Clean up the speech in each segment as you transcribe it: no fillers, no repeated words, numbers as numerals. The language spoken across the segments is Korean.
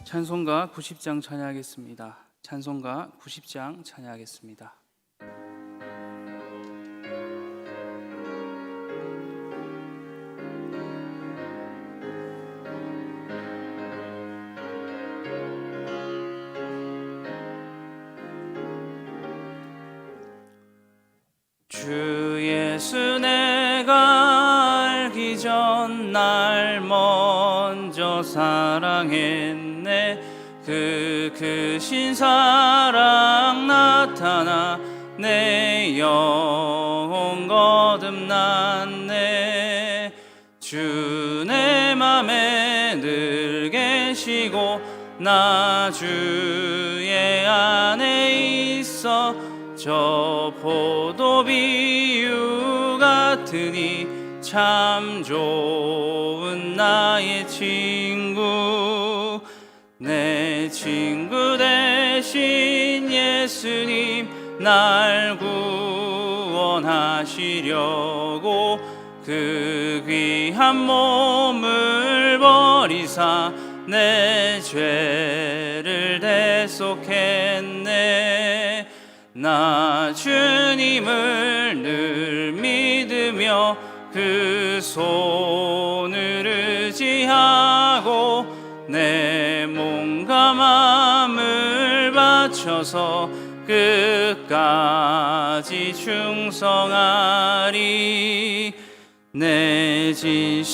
찬송가 90장 찬양하겠습니다. 찬송가 90장 찬양하겠습니다. 주 예수 내가 알기 전 날 먼저 사랑했네. 그 크신 사랑 나타나 내 영혼 거듭났네. 주 내 맘에 늘 계시고 나 주의 안에 있어 저 포도 비유 같으니 참 좋은 나의 친구. 내 친구 되신 예수님 날 구원하시려고 그 귀한 몸을 버리사 내 죄를 대속했네. 나 주님을 늘 믿으며 그 손을 의지하고 내 몸과 마음을 바쳐서 끝까지 충성하리. 내 진실하신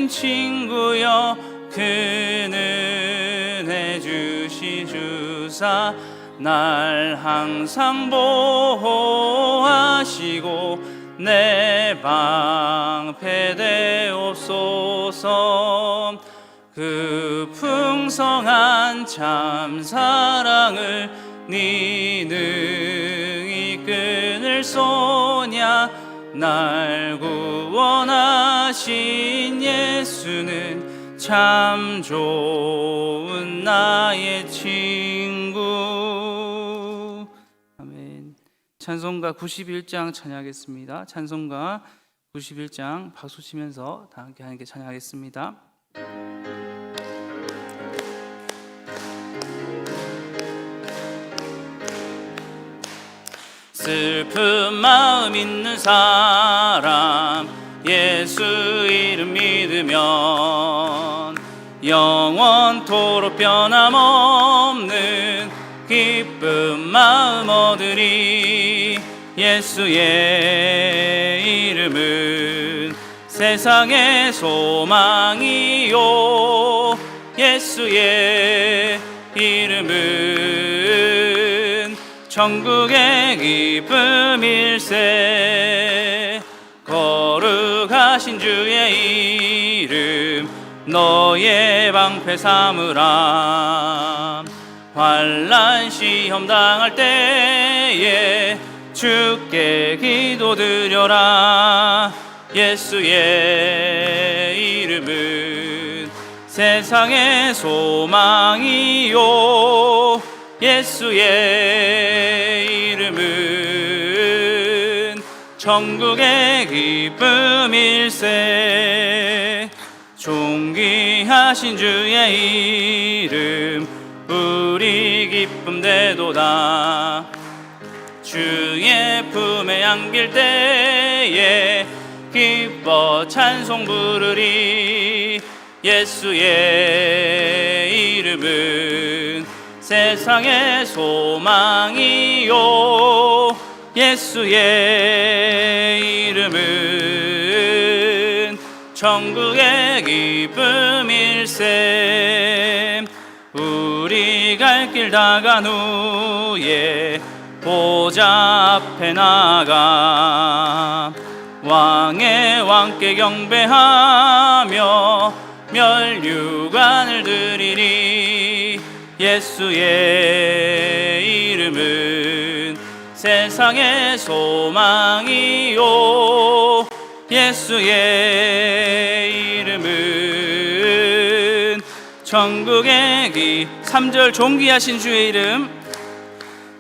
친구여 그는 해주시 주사 날 항상 보호하시고 내 방패 되옵소서. 그 풍성한 참 사랑을 네 능히 끊을 소냐. 날 구원하신 예수는 참 좋은 나의 친구. 아멘. 찬송가 91장 찬양하겠습니다. 찬송가 91장 박수 치면서 다 함께 하나님께 찬양하겠습니다. 슬픈 마음 있는 사람 예수 이름 믿으면 영원토록 변함없는 기쁜 마음 얻으리. 예수의 이름은 세상의 소망이요. 예수의 이름은 천국의 기쁨일세. 거룩하신 주의 이름 너의 방패 삼으라. 환난 시험 당할 때에 주께 기도드려라. 예수의 이름은 세상의 소망이요. 예수의 이름은 천국의 기쁨일세. 존귀하신 주의 이름 우리 기쁨 되도다. 주의 품에 안길 때에 기뻐 찬송 부르리. 예수의 이름은 세상의 소망이요. 예수의 이름은 천국의 기쁨일세. 우리 갈 길 다간 후에 보좌 앞에 나가 왕의 왕께 경배하며 멸류관을 드리리. 예수의 이름은 세상의 소망이요. 예수의 이름은 천국의 기. 3절 존귀하신 주의 이름.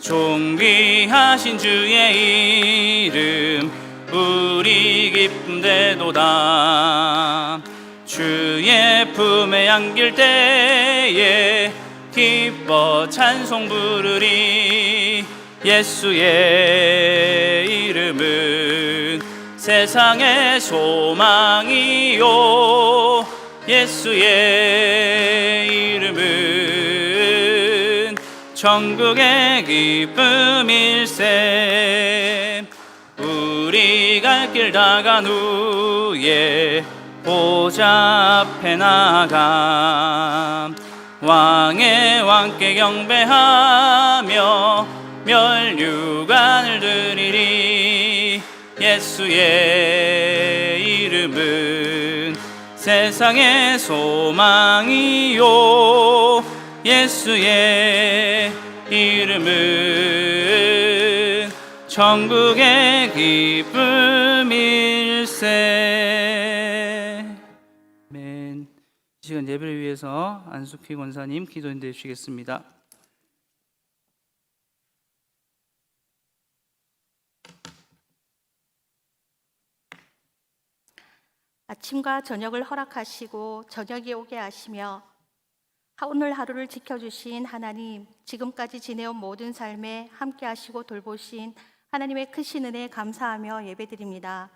존귀하신 주의 이름 우리 기쁨 되도다. 주의 품에 안길 때에 기뻐 찬송 부르리. 예수의 이름은 세상의 소망이요, 예수의 이름은 천국의 기쁨일세. 우리 갈 길 다 간 후에 보좌 앞에 나감 왕의 왕께 경배하며 멸류관을 드리리. 예수의 이름은 세상의 소망이요, 예수의 이름은 천국의 기쁨일세. 아멘. 이 시간 예배를 위해서 안숙희 권사님 기도인도해 주시겠습니다. 아침과 저녁을 허락하시고 저녁이 오게 하시며 오늘 하루를 지켜주신 하나님, 지금까지 지내온 모든 삶에 함께 하시고 돌보신 하나님의 크신 은혜에 감사하며 예배드립니다.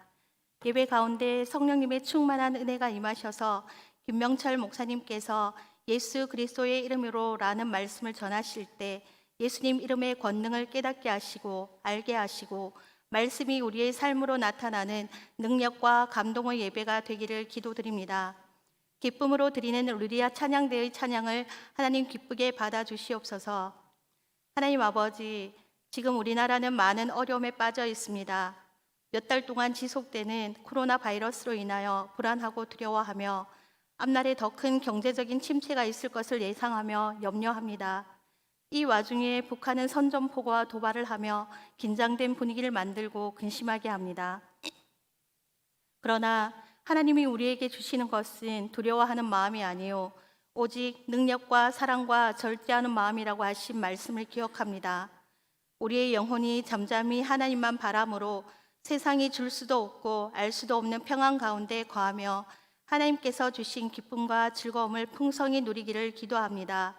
예배 가운데 성령님의 충만한 은혜가 임하셔서 김명철 목사님께서 예수 그리스도의 이름으로 라는 말씀을 전하실 때 예수님 이름의 권능을 깨닫게 하시고 알게 하시고 말씀이 우리의 삶으로 나타나는 능력과 감동의 예배가 되기를 기도드립니다. 기쁨으로 드리는 루리아 찬양대의 찬양을 하나님 기쁘게 받아주시옵소서. 하나님 아버지, 지금 우리나라는 많은 어려움에 빠져 있습니다. 몇 달 동안 지속되는 코로나 바이러스로 인하여 불안하고 두려워하며 앞날에 더 큰 경제적인 침체가 있을 것을 예상하며 염려합니다. 이 와중에 북한은 선전포고와 도발을 하며 긴장된 분위기를 만들고 근심하게 합니다. 그러나 하나님이 우리에게 주시는 것은 두려워하는 마음이 아니요 오직 능력과 사랑과 절제하는 마음이라고 하신 말씀을 기억합니다. 우리의 영혼이 잠잠히 하나님만 바라므로 세상이 줄 수도 없고 알 수도 없는 평안 가운데 거하며 하나님께서 주신 기쁨과 즐거움을 풍성히 누리기를 기도합니다.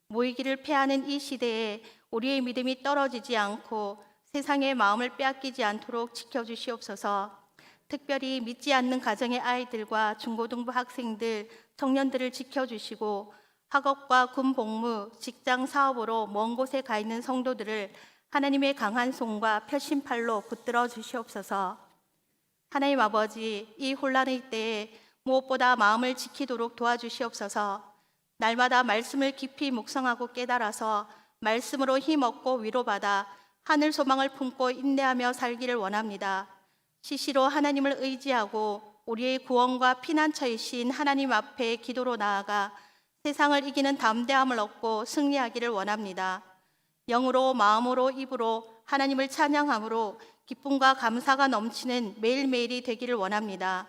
모이기를 패하는 이 시대에 우리의 믿음이 떨어지지 않고 세상의 마음을 빼앗기지 않도록 지켜주시옵소서. 특별히 믿지 않는 가정의 아이들과 중고등부 학생들, 청년들을 지켜주시고 학업과 군 복무, 직장 사업으로 먼 곳에 가 있는 성도들을 하나님의 강한 손과 표심팔로 붙들어 주시옵소서. 하나님 아버지, 이 혼란의 때에 무엇보다 마음을 지키도록 도와주시옵소서. 날마다 말씀을 깊이 묵상하고 깨달아서 말씀으로 힘없고 위로받아 하늘 소망을 품고 인내하며 살기를 원합니다. 시시로 하나님을 의지하고 우리의 구원과 피난처이신 하나님 앞에 기도로 나아가 세상을 이기는 담대함을 얻고 승리하기를 원합니다. 영으로 마음으로 입으로 하나님을 찬양함으로 기쁨과 감사가 넘치는 매일매일이 되기를 원합니다.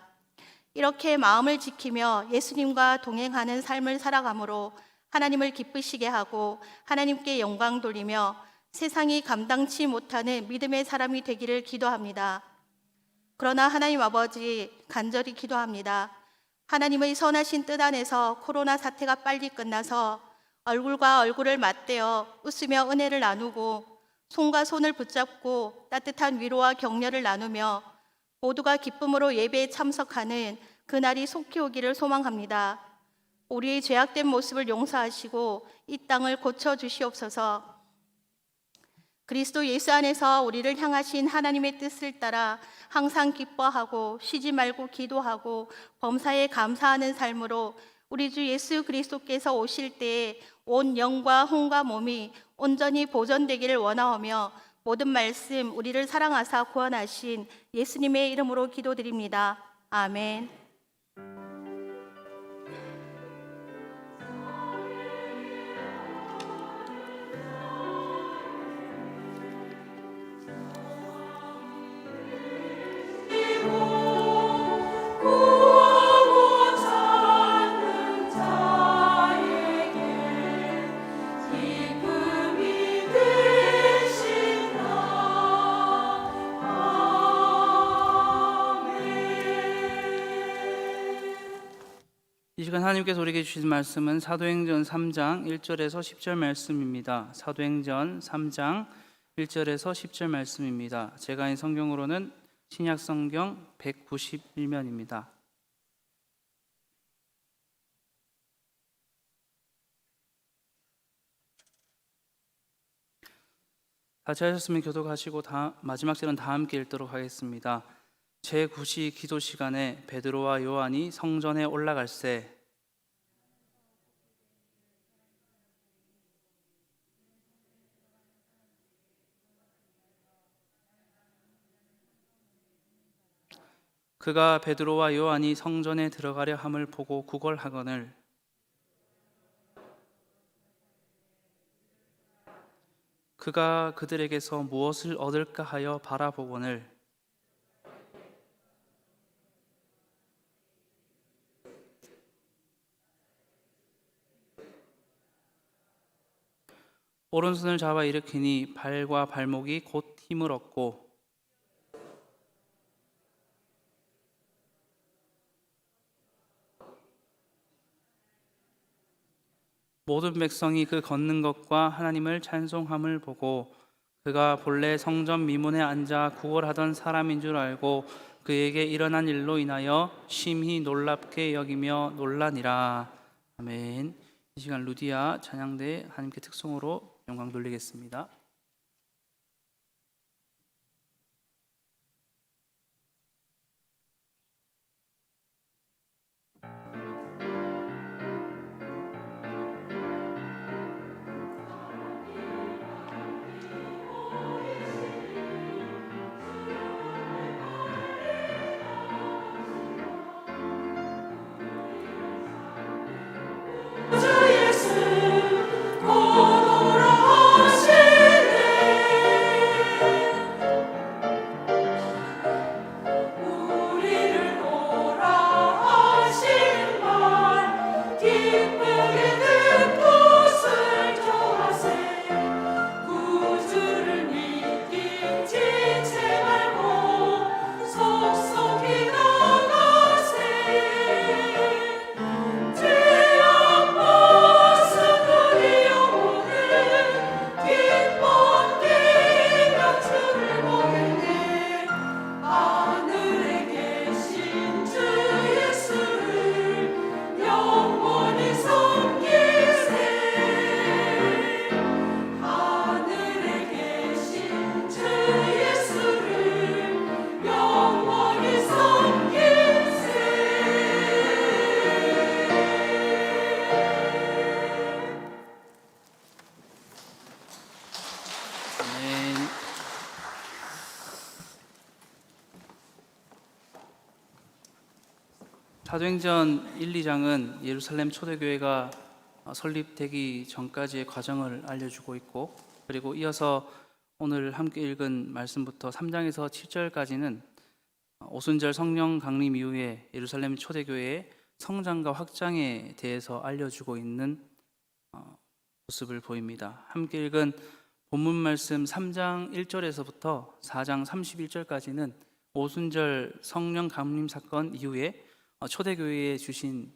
이렇게 마음을 지키며 예수님과 동행하는 삶을 살아감으로 하나님을 기쁘시게 하고 하나님께 영광 돌리며 세상이 감당치 못하는 믿음의 사람이 되기를 기도합니다. 그러나 하나님 아버지, 간절히 기도합니다. 하나님의 선하신 뜻 안에서 코로나 사태가 빨리 끝나서 얼굴과 얼굴을 맞대어 웃으며 은혜를 나누고 손과 손을 붙잡고 따뜻한 위로와 격려를 나누며 모두가 기쁨으로 예배에 참석하는 그날이 속히 오기를 소망합니다. 우리의 죄악된 모습을 용서하시고 이 땅을 고쳐주시옵소서. 그리스도 예수 안에서 우리를 향하신 하나님의 뜻을 따라 항상 기뻐하고 쉬지 말고 기도하고 범사에 감사하는 삶으로 우리 주 예수 그리스도께서 오실 때에 온 영과 혼과 몸이 온전히 보존되기를 원하오며 모든 말씀 우리를 사랑하사 구원하신 예수님의 이름으로 기도드립니다. 아멘. 이 시간 하나님께서 우리에게 주신 말씀은 사도행전 3장 1절에서 10절 말씀입니다. 사도행전 3장 1절에서 10절 말씀입니다. 제가 인 성경으로는 신약 성경 191면입니다. 같이 하셨으면 교독하시고 마지막 절은 다 함께 읽도록 하겠습니다. 제9시 기도 시간에 베드로와 요한이 성전에 올라갈새 그가 베드로와 요한이 성전에 들어가려 함을 보고 구걸하거늘 그가 그들에게서 무엇을 얻을까 하여 바라보거늘 오른손을 잡아 일으키니 발과 발목이 곧 힘을 얻고 모든 백성이 그 걷는 것과 하나님을 찬송함을 보고 그가 본래 성전 미문에 앉아 구걸하던 사람인 줄 알고 그에게 일어난 일로 인하여 심히 놀랍게 여기며 놀라니라. 아멘. 이 시간 루디아 찬양대 하나님께 특송으로 영광 돌리겠습니다. 사도행전 1, 2장은 예루살렘 초대교회가 설립되기 전까지의 과정을 알려주고 있고, 그리고 이어서 오늘 함께 읽은 말씀부터 3장에서 7절까지는 오순절 성령 강림 이후에 예루살렘 초대교회의 성장과 확장에 대해서 알려주고 있는 모습을 보입니다. 함께 읽은 본문 말씀 3장 1절에서부터 4장 31절까지는 오순절 성령 강림 사건 이후에 초대교회에 주신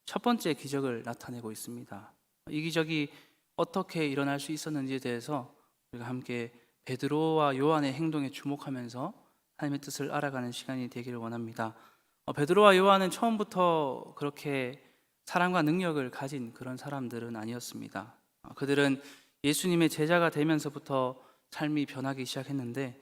첫 번째 기적을 나타내고 있습니다. 이 기적이 어떻게 일어날 수 있었는지에 대해서 우리가 함께 베드로와 요한의 행동에 주목하면서 하나님의 뜻을 알아가는 시간이 되기를 원합니다. 베드로와 요한은 처음부터 그렇게 사랑과 능력을 가진 그런 사람들은 아니었습니다. 그들은 예수님의 제자가 되면서부터 삶이 변하기 시작했는데,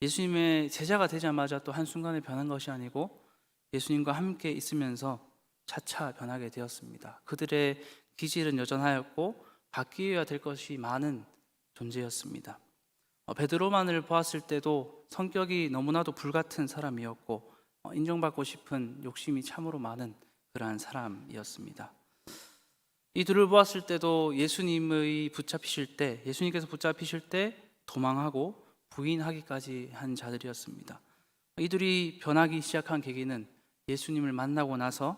예수님의 제자가 되자마자 또 한순간에 변한 것이 아니고 예수님과 함께 있으면서 차차 변하게 되었습니다. 그들의 기질은 여전하였고 바뀌어야 될 것이 많은 존재였습니다. 베드로만을 보았을 때도 성격이 너무나도 불같은 사람이었고 인정받고 싶은 욕심이 참으로 많은 그러한 사람이었습니다. 이 둘을 보았을 때도 예수님께서 붙잡히실 때 도망하고 부인하기까지 한 자들이었습니다. 이들이 변하기 시작한 계기는 예수님을 만나고 나서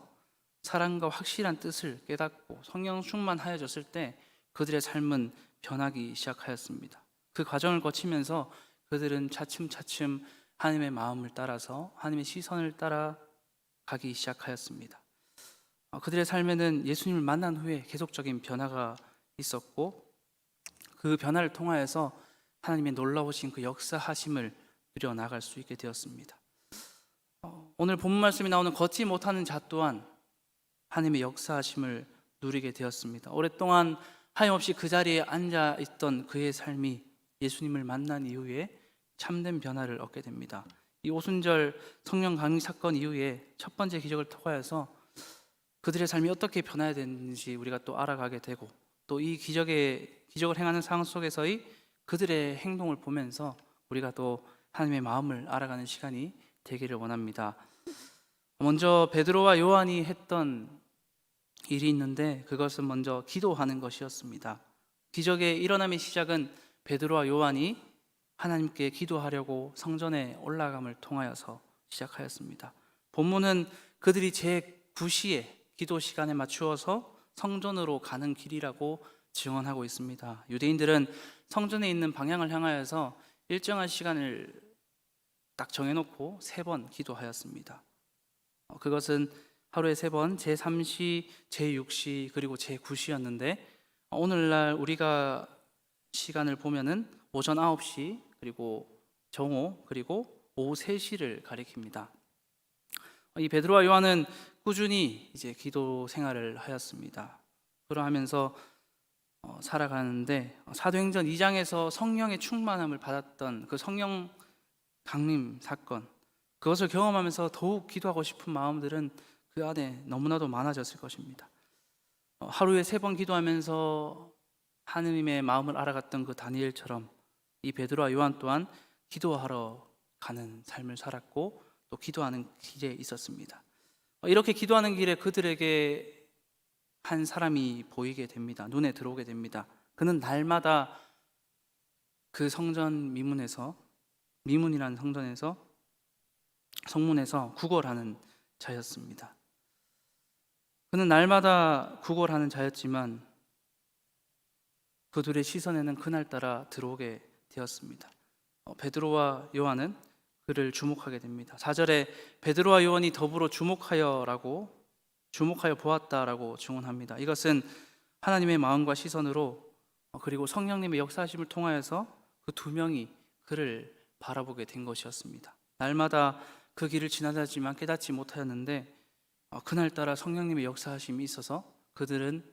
사랑과 확실한 뜻을 깨닫고 성령 충만하여졌을 때 그들의 삶은 변하기 시작하였습니다. 그 과정을 거치면서 그들은 차츰차츰 하나님의 마음을 따라서 하나님의 시선을 따라 가기 시작하였습니다. 그들의 삶에는 예수님을 만난 후에 계속적인 변화가 있었고 그 변화를 통하여서 하나님의 놀라우신 그 역사하심을 누려나갈 수 있게 되었습니다. 오늘 본문 말씀이 나오는 걷지 못하는 자 또한 하나님의 역사하심을 누리게 되었습니다. 오랫동안 하염없이 그 자리에 앉아 있던 그의 삶이 예수님을 만난 이후에 참된 변화를 얻게 됩니다. 이 오순절 성령 강림 사건 이후에 첫 번째 기적을 통하여서 그들의 삶이 어떻게 변화해야 되는지 우리가 또 알아가게 되고 또 이 기적을 행하는 상황 속에서의 그들의 행동을 보면서 우리가 또 하나님의 마음을 알아가는 시간이 되기를 원합니다. 먼저 베드로와 요한이 했던 일이 있는데 그것은 먼저 기도하는 것이었습니다. 기적의 일어남의 시작은 베드로와 요한이 하나님께 기도하려고 성전에 올라감을 통하여서 시작하였습니다. 본문은 그들이 제9시에 기도 시간에 맞추어서 성전으로 가는 길이라고 증언하고 있습니다. 유대인들은 성전에 있는 방향을 향하여서 일정한 시간을 딱 정해놓고 3번 기도하였습니다. 그것은 하루에 3번 제3시, 제6시 그리고 제9시였는데 오늘날 우리가 시간을 보면은 오전 9시 그리고 정오 그리고 오후 3시를 가리킵니다. 이 베드로와 요한은 꾸준히 이제 기도 생활을 하였습니다. 그러하면서 살아가는데 사도행전 2장에서 성령의 충만함을 받았던 그 성령 강림 사건 그것을 경험하면서 더욱 기도하고 싶은 마음들은 그 안에 너무나도 많아졌을 것입니다. 하루에 3번 기도하면서 하느님의 마음을 알아갔던 그 다니엘처럼 이 베드로와 요한 또한 기도하러 가는 삶을 살았고 또 기도하는 길에 있었습니다. 이렇게 기도하는 길에 그들에게 한 사람이 보이게 됩니다. 눈에 들어오게 됩니다. 그는 날마다 그 성전 미문이라는 성문에서 구걸하는 자였습니다. 그는 날마다 구걸하는 자였지만 그들의 시선에는 그날따라 들어오게 되었습니다. 베드로와 요한은 그를 주목하게 됩니다. 4절에 베드로와 요한이 더불어 주목하여 보았다라고 증언합니다. 이것은 하나님의 마음과 시선으로 그리고 성령님의 역사하심을 통하여서 그 2명이 그를 바라보게 된 것이었습니다. 날마다 그 길을 지나다지만 깨닫지 못하였는데 그날따라 성령님의 역사하심이 있어서 그들은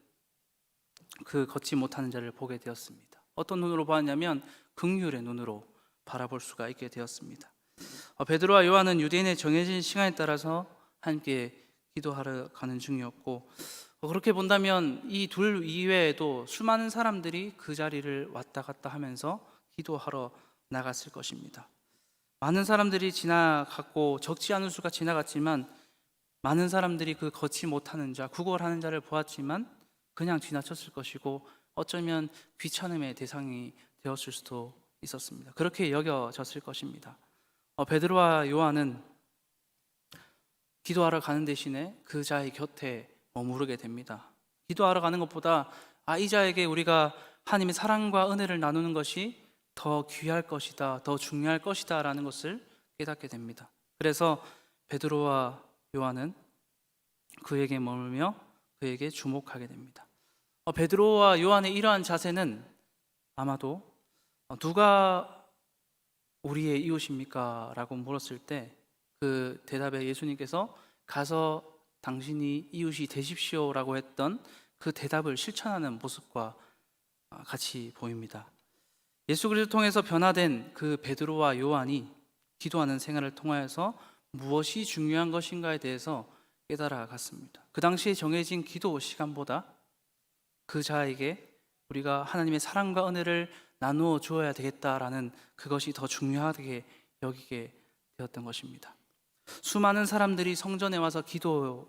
그 걷지 못하는 자를 보게 되었습니다. 어떤 눈으로 보았냐면 긍휼의 눈으로 바라볼 수가 있게 되었습니다. 베드로와 요한은 유대인의 정해진 시간에 따라서 함께 기도하러 가는 중이었고 그렇게 본다면 이 둘 이외에도 수많은 사람들이 그 자리를 왔다 갔다 하면서 기도하러 나갔을 것입니다. 많은 사람들이 지나갔고 적지 않은 수가 지나갔지만 많은 사람들이 그 걷지 못하는 자, 구걸하는 자를 보았지만 그냥 지나쳤을 것이고 어쩌면 귀찮음의 대상이 되었을 수도 있었습니다. 그렇게 여겨졌을 것입니다. 베드로와 요한은 기도하러 가는 대신에 그 자의 곁에 머무르게 됩니다. 기도하러 가는 것보다 이 자에게 우리가 하나님의 사랑과 은혜를 나누는 것이 더 귀할 것이다, 더 중요할 것이다 라는 것을 깨닫게 됩니다. 그래서 베드로와 요한은 그에게 머물며 그에게 주목하게 됩니다. 베드로와 요한의 이러한 자세는 아마도 누가 우리의 이웃입니까? 라고 물었을 때 그 대답에 예수님께서 가서 당신이 이웃이 되십시오 라고 했던 그 대답을 실천하는 모습과 같이 보입니다. 예수 그리스도를 통해서 변화된 그 베드로와 요한이 기도하는 생활을 통하여서 무엇이 중요한 것인가에 대해서 깨달아갔습니다. 그 당시에 정해진 기도 시간보다 그 자에게 우리가 하나님의 사랑과 은혜를 나누어 주어야 되겠다라는 그것이 더 중요하게 여기게 되었던 것입니다. 수많은 사람들이 성전에 와서 기도하는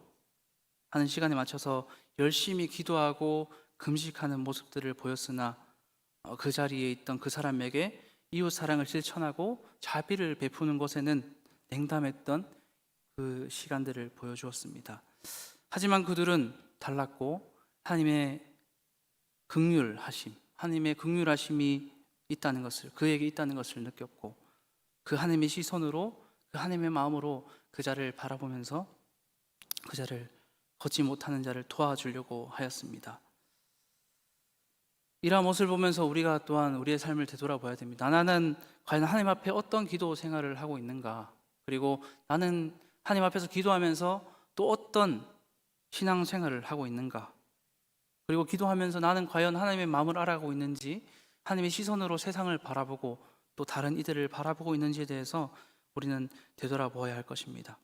시간에 맞춰서 열심히 기도하고 금식하는 모습들을 보였으나 그 자리에 있던 그 사람에게 이웃 사랑을 실천하고 자비를 베푸는 것에는 냉담했던 그 시간들을 보여주었습니다. 하지만 그들은 달랐고 하나님의 긍휼하심이 있다는 것을 그에게 있다는 것을 느꼈고 그 하나님의 시선으로 그 하나님의 마음으로 그 자를 바라보면서 그 자를 걷지 못하는 자를 도와주려고 하였습니다. 이러한 모습을 보면서 우리가 또한 우리의 삶을 되돌아봐야 됩니다. 나는 과연 하나님 앞에 어떤 기도 생활을 하고 있는가? 그리고 나는 하나님 앞에서 기도하면서 또 어떤 신앙 생활을 하고 있는가? 그리고 기도하면서 나는 과연 하나님의 마음을 알아가고 있는지, 하나님의 시선으로 세상을 바라보고 또 다른 이들을 바라보고 있는지에 대해서 우리는 되돌아보아야 할 것입니다.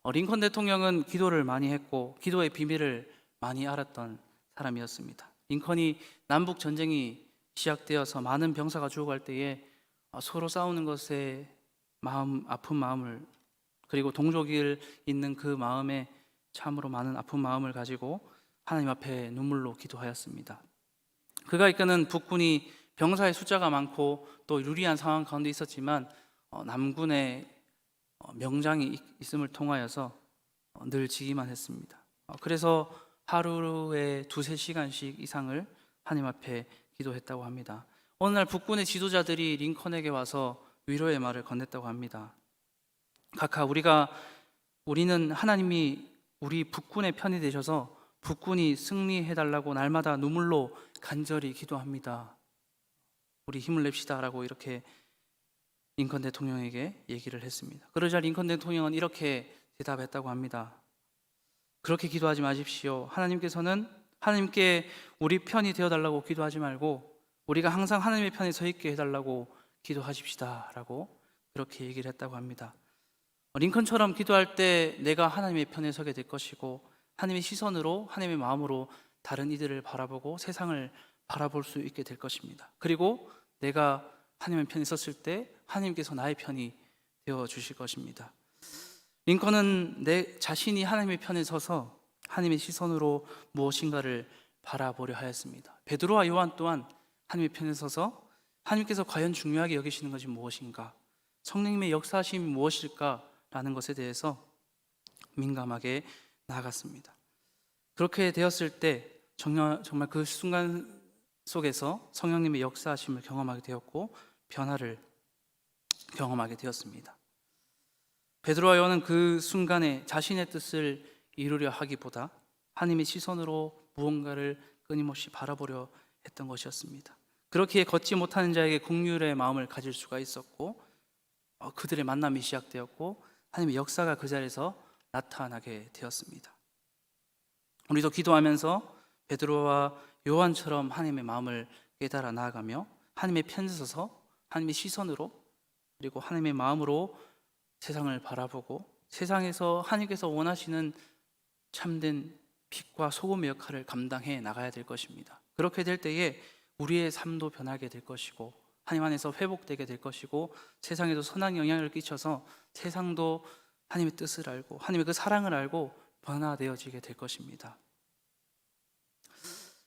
링컨 대통령은 기도를 많이 했고 기도의 비밀을 많이 알았던 사람이었습니다. 링컨이 남북 전쟁이 시작되어서 많은 병사가 죽어갈 때에 서로 싸우는 것에 아픈 마음을, 그리고 동족일 있는 그 마음에 참으로 많은 아픈 마음을 가지고 하나님 앞에 눈물로 기도하였습니다. 그가 이끄는 북군이 병사의 숫자가 많고 또 유리한 상황 가운데 있었지만 남군의 명장이 있음을 통하여서 늘 지기만 했습니다. 그래서 하루에 2-3시간씩 이상을 하나님 앞에 기도했다고 합니다. 어느 날 북군의 지도자들이 링컨에게 와서 위로의 말을 건넸다고 합니다. 각하, 우리는 하나님이 우리 북군의 편이 되셔서 북군이 승리해달라고 날마다 눈물로 간절히 기도합니다. 우리 힘을 냅시다 라고 이렇게 링컨 대통령에게 얘기를 했습니다. 그러자 링컨 대통령은 이렇게 대답했다고 합니다. 그렇게 기도하지 마십시오. 하나님께 우리 편이 되어달라고 기도하지 말고 우리가 항상 하나님의 편에 서 있게 해달라고 기도하십시다 라고 그렇게 얘기를 했다고 합니다. 링컨처럼 기도할 때 내가 하나님의 편에 서게 될 것이고 하나님의 시선으로, 하나님의 마음으로 다른 이들을 바라보고 세상을 바라볼 수 있게 될 것입니다. 그리고 내가 하나님의 편에 섰을 때 하나님께서 나의 편이 되어 주실 것입니다. 링컨은 내 자신이 하나님의 편에 서서 하나님의 시선으로 무엇인가를 바라보려 하였습니다. 베드로와 요한 또한 하나님의 편에 서서 하나님께서 과연 중요하게 여기시는 것이 무엇인가, 성령님의 역사하심이 무엇일까라는 것에 대해서 민감하게 나아갔습니다. 그렇게 되었을 때 정말 그 순간 속에서 성령님의 역사하심을 경험하게 되었고 변화를 경험하게 되었습니다. 베드로와 요한은 그 순간에 자신의 뜻을 이루려 하기보다 하나님의 시선으로 무언가를 끊임없이 바라보려 했던 것이었습니다. 그렇기에 걷지 못하는 자에게 긍휼의 마음을 가질 수가 있었고 그들의 만남이 시작되었고 하나님의 역사가 그 자리에서 나타나게 되었습니다. 우리도 기도하면서 베드로와 요한처럼 하나님의 마음을 깨달아 나아가며 하나님의 편에 서서 하나님의 시선으로 그리고 하나님의 마음으로 세상을 바라보고 세상에서 하나님께서 원하시는 참된 빛과 소금의 역할을 감당해 나가야 될 것입니다. 그렇게 될 때에 우리의 삶도 변하게 될 것이고 하나님 안에서 회복되게 될 것이고 세상에도 선한 영향을 끼쳐서 세상도 하나님의 뜻을 알고 하나님의 그 사랑을 알고 변화되어지게 될 것입니다.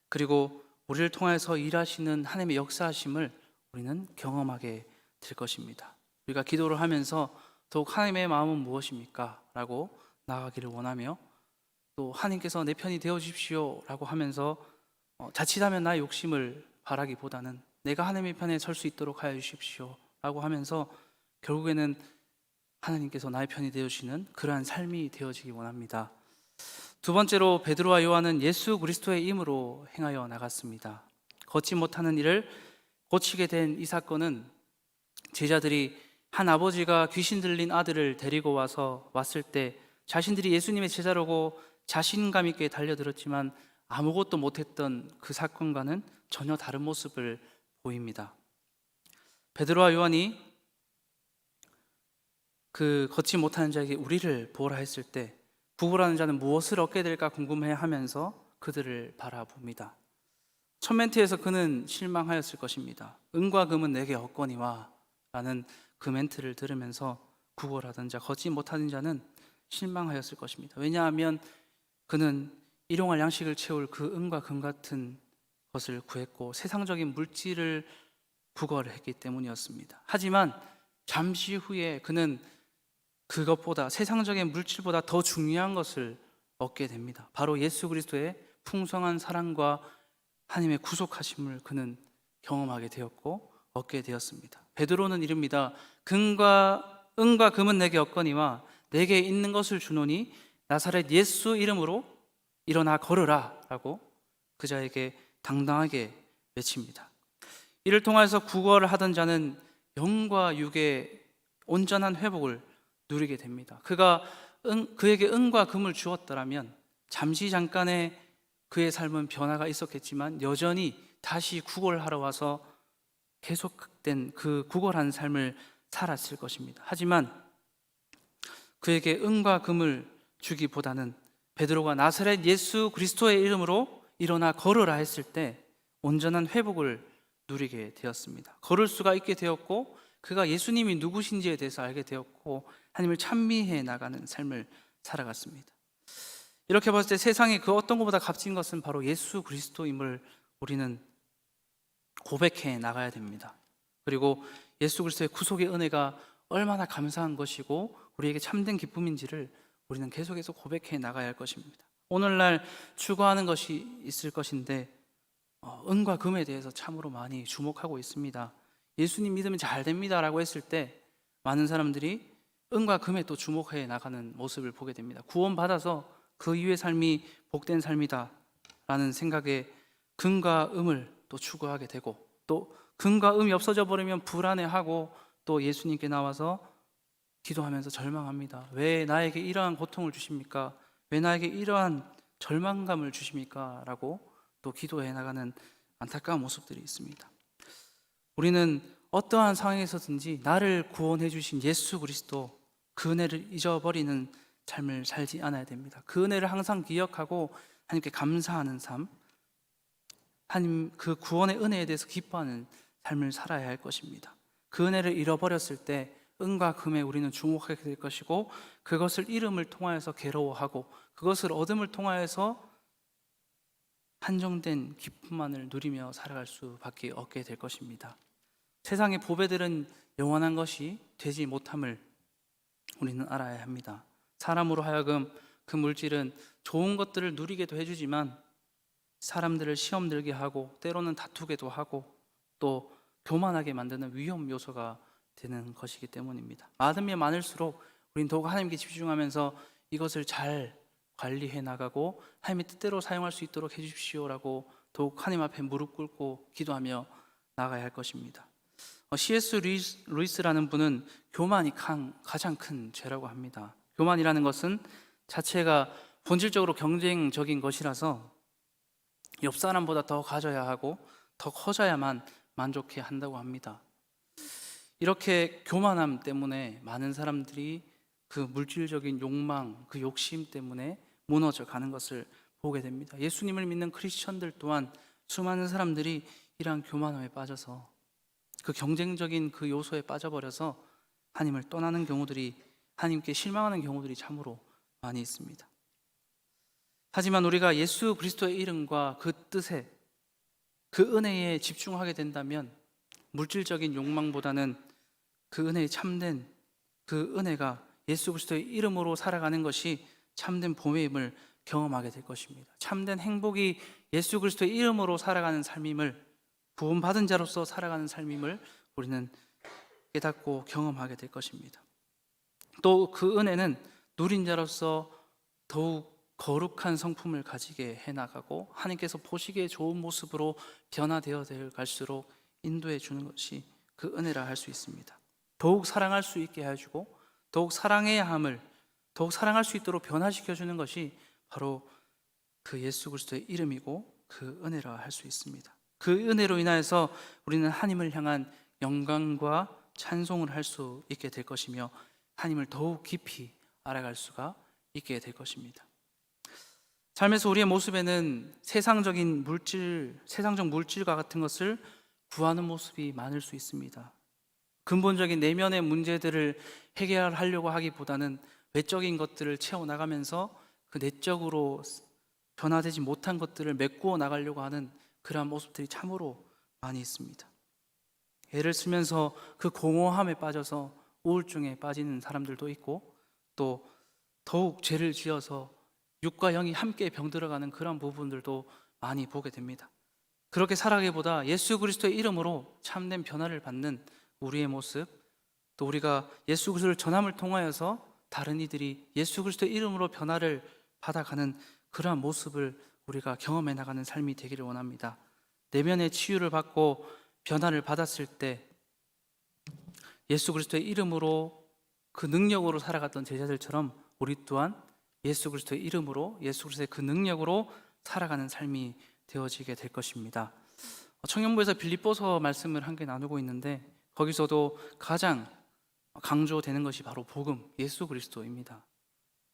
그리고 우리를 통해서 일하시는 하나님의 역사하심을 우리는 경험하게 될 것입니다. 우리가 기도를 하면서 더욱 하나님의 마음은 무엇입니까? 라고 나아가기를 원하며 또 하나님께서 내 편이 되어 주십시오 라고 하면서 자칫하면 나의 욕심을 바라기보다는 내가 하나님의 편에 설 수 있도록 하여 주십시오 라고 하면서 결국에는 하나님께서 나의 편이 되어주시는 그러한 삶이 되어지기 원합니다. 두 번째로 베드로와 요한은 예수 그리스도의 임으로 행하여 나갔습니다. 걷지 못하는 일을 고치게 된 이 사건은 제자들이 한 아버지가 귀신 들린 아들을 데리고 왔을 때 자신들이 예수님의 제자라고 자신감 있게 달려들었지만 아무것도 못했던 그 사건과는 전혀 다른 모습을 보입니다. 베드로와 요한이 그 걷지 못하는 자에게 우리를 보라 했을 때 구걸하는 자는 무엇을 얻게 될까 궁금해하면서 그들을 바라봅니다. 첫 멘트에서 그는 실망하였을 것입니다. 은과 금은 내게 없거니와 라는 그 멘트를 들으면서 구걸하던 자, 걷지 못하는 자는 실망하였을 것입니다. 왜냐하면 그는 일용할 양식을 채울 그 은과 금 같은 것을 구했고 세상적인 물질을 구걸했기 때문이었습니다. 하지만 잠시 후에 그는 그것보다 세상적인 물질보다 더 중요한 것을 얻게 됩니다. 바로 예수 그리스도의 풍성한 사랑과 하나님의 구속하심을 그는 경험하게 되었고 얻게 되었습니다. 베드로는 이릅니다. 은과 금은 내게 없거니와 내게 있는 것을 주노니 나사렛 예수 이름으로 일어나 걸으라 라고 그자에게 당당하게 외칩니다. 이를 통해서 구걸을 하던 자는 영과 육의 온전한 회복을 누리게 됩니다. 그에게 은과 금을 주었더라면 잠시 잠깐의 그의 삶은 변화가 있었겠지만 여전히 다시 구걸하러 와서 계속된 그 구걸한 삶을 살았을 것입니다. 하지만 그에게 은과 금을 주기보다는 베드로가 나사렛 예수 그리스도의 이름으로 일어나 걸으라 했을 때 온전한 회복을 누리게 되었습니다. 걸을 수가 있게 되었고 그가 예수님이 누구신지에 대해서 알게 되었고 하나님을 찬미해 나가는 삶을 살아갔습니다. 이렇게 봤을 때 세상에 그 어떤 것보다 값진 것은 바로 예수 그리스도임을 우리는 고백해 나가야 됩니다. 그리고 예수 그리스도의 구속의 은혜가 얼마나 감사한 것이고 우리에게 참된 기쁨인지를 우리는 계속해서 고백해 나가야 할 것입니다. 오늘날 추구하는 것이 있을 것인데 은과 금에 대해서 참으로 많이 주목하고 있습니다. 예수님 믿으면 잘 됩니다 라고 했을 때 많은 사람들이 은과 금에 또 주목해 나가는 모습을 보게 됩니다. 구원받아서 그 이후의 삶이 복된 삶이다 라는 생각에 금과 음을 또 추구하게 되고 또 금과 음이 없어져 버리면 불안해하고 또 예수님께 나와서 기도하면서 절망합니다. 왜 나에게 이러한 고통을 주십니까? 왜 나에게 이러한 절망감을 주십니까? 라고 또 기도해 나가는 안타까운 모습들이 있습니다. 우리는 어떠한 상황에서든지 나를 구원해 주신 예수 그리스도 그 은혜를 잊어버리는 삶을 살지 않아야 됩니다. 그 은혜를 항상 기억하고 하나님께 감사하는 삶, 하나님 그 구원의 은혜에 대해서 기뻐하는 삶을 살아야 할 것입니다. 그 은혜를 잃어버렸을 때 은과 금에 우리는 주목하게 될 것이고 그것을 잃음을 통하여서 괴로워하고 그것을 얻음을 통하여서 한정된 기쁨만을 누리며 살아갈 수밖에 없게 될 것입니다. 세상의 보배들은 영원한 것이 되지 못함을 우리는 알아야 합니다. 사람으로 하여금 그 물질은 좋은 것들을 누리게도 해주지만 사람들을 시험 들게 하고 때로는 다투게도 하고 또 교만하게 만드는 위험 요소가 되는 것이기 때문입니다. 많으면 많을수록 우리는 더욱 하나님께 집중하면서 이것을 잘 관리해 나가고 하나님의 뜻대로 사용할 수 있도록 해주십시오라고 더욱 하나님 앞에 무릎 꿇고 기도하며 나가야 할 것입니다. C.S. 루이스라는 분은 교만이 가장 큰 죄라고 합니다. 교만이라는 것은 자체가 본질적으로 경쟁적인 것이라서 옆 사람보다 더 가져야 하고 더 커져야만 만족해 한다고 합니다. 이렇게 교만함 때문에 많은 사람들이 그 물질적인 욕망, 그 욕심 때문에 무너져 가는 것을 보게 됩니다. 예수님을 믿는 크리스천들 또한 수많은 사람들이 이러한 교만함에 빠져서 그 경쟁적인 그 요소에 빠져버려서 하나님을 떠나는 경우들이, 하나님께 실망하는 경우들이 참으로 많이 있습니다. 하지만 우리가 예수 그리스도의 이름과 그 뜻에, 그 은혜에 집중하게 된다면 물질적인 욕망보다는 그 은혜에 참된 그 은혜가 예수 그리스도의 이름으로 살아가는 것이 참된 보배임을 경험하게 될 것입니다. 참된 행복이 예수 그리스도의 이름으로 살아가는 삶임을, 구원받은 자로서 살아가는 삶임을 우리는 깨닫고 경험하게 될 것입니다. 또 그 은혜는 누린 자로서 더욱 거룩한 성품을 가지게 해나가고 하나님께서 보시기에 좋은 모습으로 변화되어 갈수록 인도해 주는 것이 그 은혜라 할 수 있습니다. 더욱 사랑할 수 있게 해주고 더욱 사랑해야 함을 더욱 사랑할 수 있도록 변화시켜 주는 것이 바로 그 예수 그리스도의 이름이고 그 은혜라 할 수 있습니다. 그 은혜로 인하여서 우리는 하나님을 향한 영광과 찬송을 할 수 있게 될 것이며 하나님을 더욱 깊이 알아갈 수가 있게 될 것입니다. 삶에서 우리의 모습에는 세상적 물질과 같은 것을 구하는 모습이 많을 수 있습니다. 근본적인 내면의 문제들을 해결하려고 하기보다는 외적인 것들을 채워나가면서 그 내적으로 변화되지 못한 것들을 메꾸어 나가려고 하는 그러한 모습들이 참으로 많이 있습니다. 애를 쓰면서 그 공허함에 빠져서 우울증에 빠지는 사람들도 있고 또 더욱 죄를 지어서 육과 영이 함께 병들어가는 그런 부분들도 많이 보게 됩니다. 그렇게 살아가기보다 예수 그리스도의 이름으로 참된 변화를 받는 우리의 모습, 또 우리가 예수 그리스도를 전함을 통하여서 다른 이들이 예수 그리스도의 이름으로 변화를 받아가는 그러한 모습을 우리가 경험해 나가는 삶이 되기를 원합니다. 내면의 치유를 받고 변화를 받았을 때 예수 그리스도의 이름으로 그 능력으로 살아갔던 제자들처럼 우리 또한 예수 그리스도의 이름으로 예수 그리스도의 그 능력으로 살아가는 삶이 되어지게 될 것입니다. 청년부에서 빌립보서 말씀을 함께 나누고 있는데 거기서도 가장 강조되는 것이 바로 복음, 예수 그리스도입니다.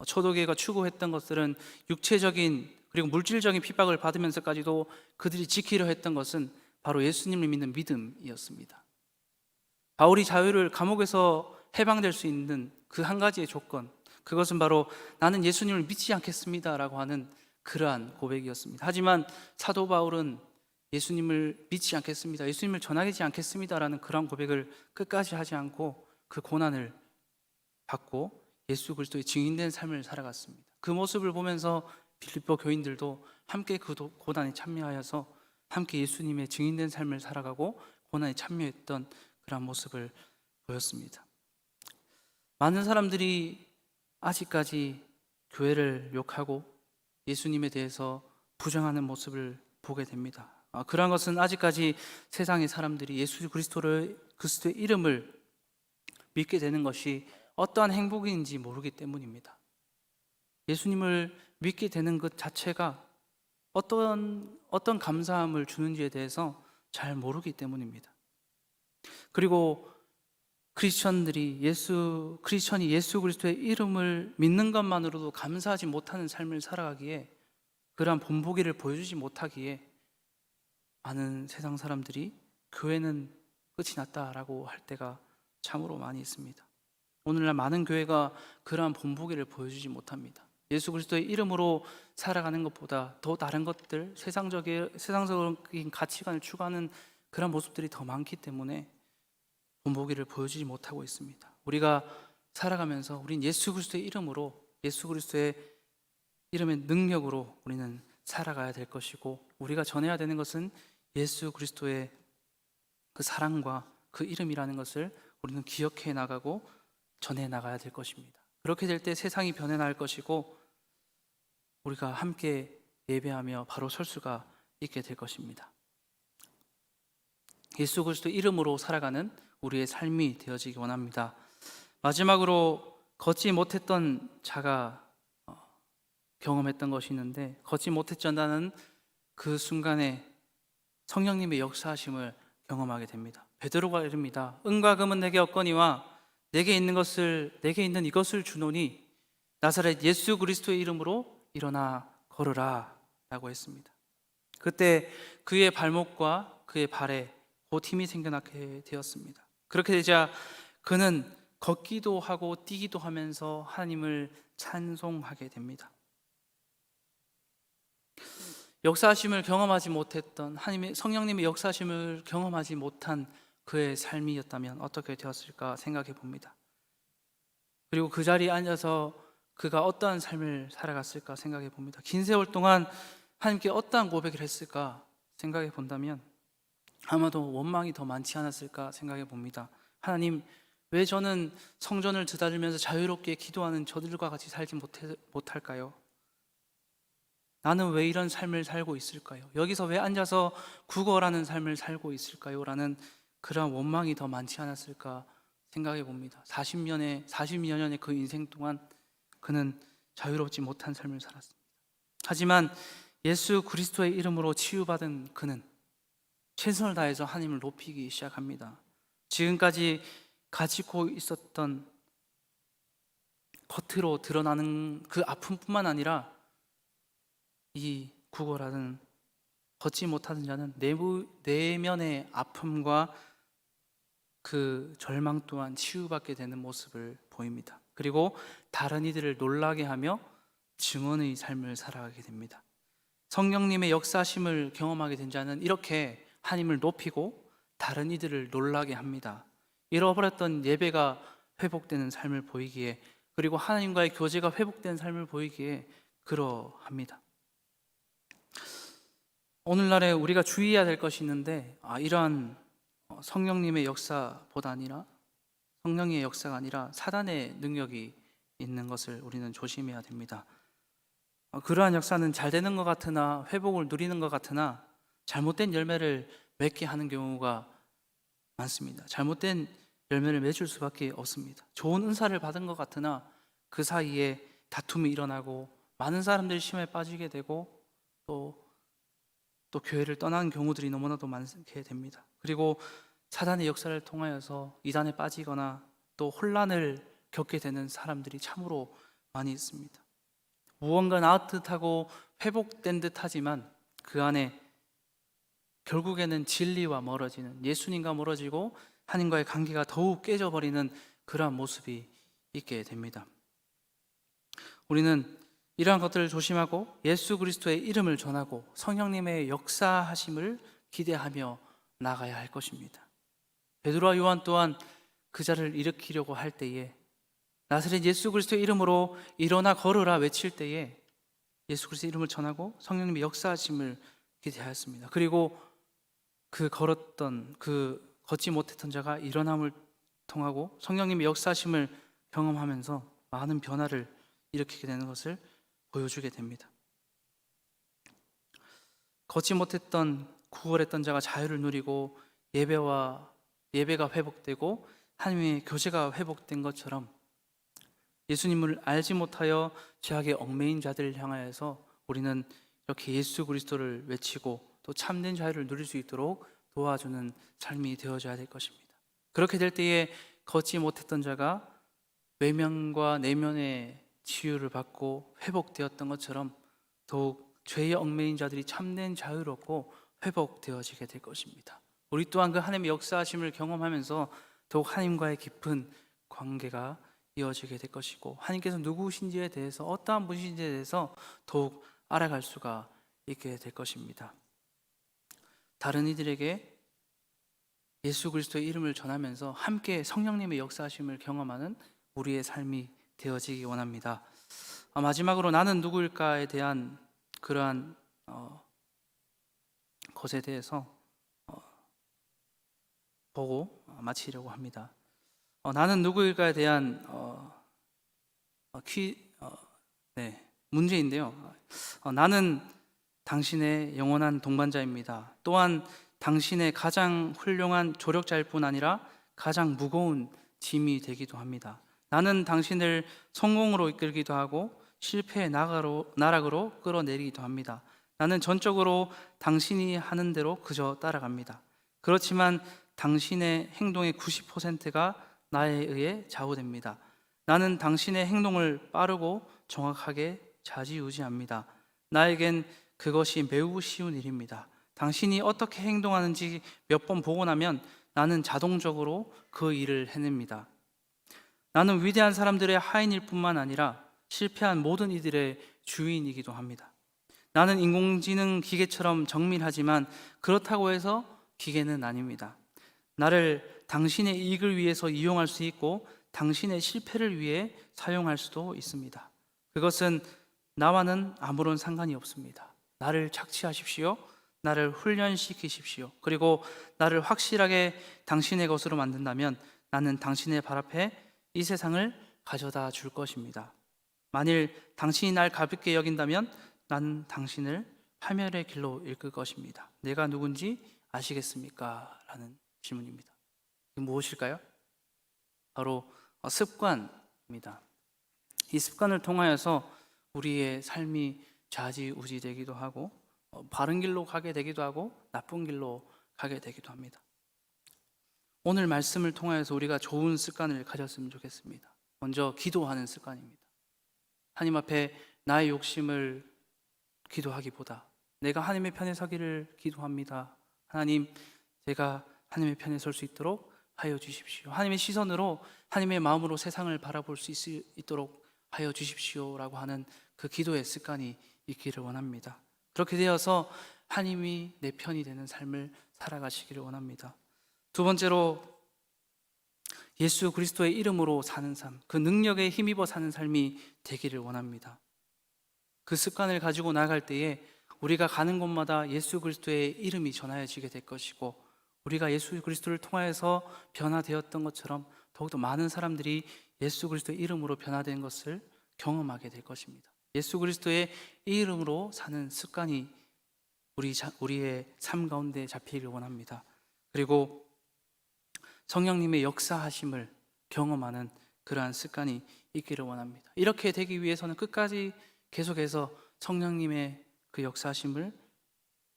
초대교회가 추구했던 것들은 육체적인 그리고 물질적인 핍박을 받으면서까지도 그들이 지키려 했던 것은 바로 예수님을 믿는 믿음이었습니다. 바울이 자유를 감옥에서 해방될 수 있는 그 한 가지의 조건, 그것은 바로 나는 예수님을 믿지 않겠습니다라고 하는 그러한 고백이었습니다. 하지만 사도 바울은 예수님을 믿지 않겠습니다, 예수님을 전하지 않겠습니다라는 그러한 고백을 끝까지 하지 않고 그 고난을 받고 예수 그리스도의 증인된 삶을 살아갔습니다. 그 모습을 보면서 빌립보 교인들도 함께 그 고난에 참여하여서 함께 예수님의 증인된 삶을 살아가고 고난에 참여했던 그런 모습을 보였습니다. 많은 사람들이 아직까지 교회를 욕하고 예수님에 대해서 부정하는 모습을 보게 됩니다. 그러한 것은 아직까지 세상의 사람들이 예수 그리스도의 이름을 믿게 되는 것이 어떠한 행복인지 모르기 때문입니다. 예수님을 믿게 되는 것 자체가 어떤 감사함을 주는지에 대해서 잘 모르기 때문입니다. 그리고 크리스천이 예수 그리스도의 이름을 믿는 것만으로도 감사하지 못하는 삶을 살아가기에, 그러한 본보기를 보여주지 못하기에 많은 세상 사람들이 교회는 끝이 났다라고 할 때가 참으로 많이 있습니다. 오늘날 많은 교회가 그러한 본보기를 보여주지 못합니다. 예수 그리스도의 이름으로 살아가는 것보다 더 다른 것들, 세상적인 가치관을 추구하는 그런 모습들이 더 많기 때문에 본보기를 보여주지 못하고 있습니다. 우리가 살아가면서 우린 예수 그리스도의 이름으로, 예수 그리스도의 이름의 능력으로 우리는 살아가야 될 것이고, 우리가 전해야 되는 것은 예수 그리스도의 그 사랑과 그 이름이라는 것을 우리는 기억해 나가고 전해 나가야 될 것입니다. 그렇게 될 때 세상이 변해 나갈 것이고 우리가 함께 예배하며 바로 설 수가 있게 될 것입니다. 예수 그리스도 이름으로 살아가는 우리의 삶이 되어지기 원합니다. 마지막으로 걷지 못했던 자가 경험했던 것이 있는데, 걷지 못했다는 그 순간에 성령님의 역사하심을 경험하게 됩니다. 베드로가 이릅니다. 은과 금은 내게 없거니와 내게 있는 이것을 주노니 나사렛 예수 그리스도의 이름으로 일어나 걸으라 라고 했습니다. 그때 그의 발목과 그의 발에 곧 힘이 생겨나게 되었습니다. 그렇게 되자 그는 걷기도 하고 뛰기도 하면서 하나님을 찬송하게 됩니다. 역사하심을 경험하지 못했던 성령님의 역사하심을 경험하지 못한 그의 삶이었다면 어떻게 되었을까 생각해 봅니다. 그리고 그 자리에 앉아서 그가 어떠한 삶을 살아갔을까 생각해 봅니다. 긴 세월 동안 하나님께 어떠한 고백을 했을까 생각해 본다면 아마도 원망이 더 많지 않았을까 생각해 봅니다. 하나님, 왜 저는 성전을 드다르면서 자유롭게 기도하는 저들과 같이 살지 못할까요? 나는 왜 이런 삶을 살고 있을까요? 여기서 왜 앉아서 구걸하는 삶을 살고 있을까요? 라는 그런 원망이 더 많지 않았을까 생각해 봅니다. 40여 년의 그 인생 동안 그는 자유롭지 못한 삶을 살았습니다. 하지만 예수 그리스도의 이름으로 치유받은 그는 최선을 다해서 하나님을 높이기 시작합니다. 지금까지 가지고 있었던 겉으로 드러나는 그 아픔뿐만 아니라 이 구걸하는 걷지 못하는 자는 내면의 아픔과 그 절망 또한 치유받게 되는 모습을 보입니다. 그리고 다른 이들을 놀라게 하며 증언의 삶을 살아가게 됩니다. 성령님의 역사심을 경험하게 된 자는 이렇게 하나님을 높이고 다른 이들을 놀라게 합니다. 잃어버렸던 예배가 회복되는 삶을 보이기에, 그리고 하나님과의 교제가 회복되는 삶을 보이기에 그러합니다. 오늘날에 우리가 주의해야 될 것이 있는데, 이러한 성령님의 역사보다 아니라, 성령의 역사가 아니라 사단의 능력이 있는 것을 우리는 조심해야 됩니다. 그러한 역사는 잘 되는 것 같으나 회복을 누리는 것 같으나 잘못된 열매를 맺게 하는 경우가 많습니다. 잘못된 열매를 맺을 수밖에 없습니다. 좋은 은사를 받은 것 같으나 그 사이에 다툼이 일어나고 많은 사람들이 시험에 빠지게 되고 또 교회를 떠나는 경우들이 너무나도 많게 됩니다. 그리고 사단의 역사를 통하여서 이단에 빠지거나 또 혼란을 겪게 되는 사람들이 참으로 많이 있습니다. 무언가 나았듯하고 회복된 듯하지만 그 안에 결국에는 진리와 멀어지는, 예수님과 멀어지고 하나님과의 관계가 더욱 깨져버리는 그러한 모습이 있게 됩니다. 우리는 이러한 것들을 조심하고 예수 그리스도의 이름을 전하고 성령님의 역사하심을 기대하며 나가야 할 것입니다. 베드로와 요한 또한 그 자를 일으키려고 할 때에 나사렛 예수 그리스도의 이름으로 일어나 걸으라 외칠 때에 예수 그리스도의 이름을 전하고 성령님의 역사하심을 기대하였습니다. 그리고 걷지 못했던 자가 일어남을 통하고 성령님의 역사하심을 경험하면서 많은 변화를 일으키게 되는 것을 보여주게 됩니다. 걷지 못했던 구걸했던 자가 자유를 누리고 예배가 회복되고 하나님의 교제가 회복된 것처럼 예수님을 알지 못하여 죄악에 얽매인 자들을 향하여서 우리는 이렇게 예수 그리스도를 외치고 또 참된 자유를 누릴 수 있도록 도와주는 삶이 되어져야 될 것입니다. 그렇게 될 때에 걷지 못했던 자가 외면과 내면의 치유를 받고 회복되었던 것처럼 더욱 죄의 얽매인 자들이 참된 자유를 얻고 회복되어지게 될 것입니다. 우리 또한 그 하나님의 역사하심을 경험하면서 더욱 하나님과의 깊은 관계가 이어지게 될 것이고 하나님께서 누구신지에 대해서 어떠한 분이신지에 대해서 더욱 알아갈 수가 있게 될 것입니다. 다른 이들에게 예수 그리스도의 이름을 전하면서 함께 성령님의 역사하심을 경험하는 우리의 삶이 되어지기 원합니다. 마지막으로 나는 누구일까에 대한 그러한 것에 대해서 보고 마치려고 합니다. 나는 누구일까에 대한 문제인데요. 나는 당신의 영원한 동반자입니다. 또한 당신의 가장 훌륭한 조력자일 뿐 아니라 가장 무거운 짐이 되기도 합니다. 나는 당신을 성공으로 이끌기도 하고 실패의 나락으로 끌어내리기도 합니다. 나는 전적으로 당신이 하는 대로 그저 따라갑니다. 그렇지만 당신의 행동의 90%가 나에 의해 좌우됩니다. 나는 당신의 행동을 빠르고 정확하게 좌지우지합니다. 나에겐 그것이 매우 쉬운 일입니다. 당신이 어떻게 행동하는지 몇 번 보고 나면 나는 자동적으로 그 일을 해냅니다. 나는 위대한 사람들의 하인일 뿐만 아니라 실패한 모든 이들의 주인이기도 합니다. 나는 인공지능 기계처럼 정밀하지만 그렇다고 해서 기계는 아닙니다. 나를 당신의 이익을 위해서 이용할 수 있고 당신의 실패를 위해 사용할 수도 있습니다. 그것은 나와는 아무런 상관이 없습니다. 나를 착취하십시오. 나를 훈련시키십시오. 그리고 나를 확실하게 당신의 것으로 만든다면 나는 당신의 발 앞에 이 세상을 가져다 줄 것입니다. 만일 당신이 날 가볍게 여긴다면 나는 당신을 파멸의 길로 이끌 것입니다. 내가 누군지 아시겠습니까? 라는 질문입니다. 이게 무엇일까요? 바로 습관입니다. 이 습관을 통하여서 우리의 삶이 좌지우지되기도 하고 바른 길로 가게 되기도 하고 나쁜 길로 가게 되기도 합니다. 오늘 말씀을 통하여서 우리가 좋은 습관을 가졌으면 좋겠습니다. 먼저 기도하는 습관입니다. 하나님 앞에 나의 욕심을 기도하기보다 내가 하나님의 편에 서기를 기도합니다. 하나님, 제가 하나님의 편에 설 수 있도록 하여 주십시오. 하나님의 시선으로, 하나님의 마음으로 세상을 바라볼 수 있도록 하여 주십시오라고 하는 그 기도의 습관이 있기를 원합니다. 그렇게 되어서 하나님이 내 편이 되는 삶을 살아가시기를 원합니다. 두 번째로 예수 그리스도의 이름으로 사는 삶, 그 능력에 힘입어 사는 삶이 되기를 원합니다. 그 습관을 가지고 나갈 때에 우리가 가는 곳마다 예수 그리스도의 이름이 전하여지게 될 것이고 우리가 예수 그리스도를 통하여서 변화되었던 것처럼 더욱더 많은 사람들이 예수 그리스도의 이름으로 변화된 것을 경험하게 될 것입니다. 예수 그리스도의 이름으로 사는 습관이 우리의 삶 가운데 잡히기를 원합니다. 그리고 성령님의 역사하심을 경험하는 그러한 습관이 있기를 원합니다. 이렇게 되기 위해서는 끝까지 계속해서 성령님의 그 역사하심을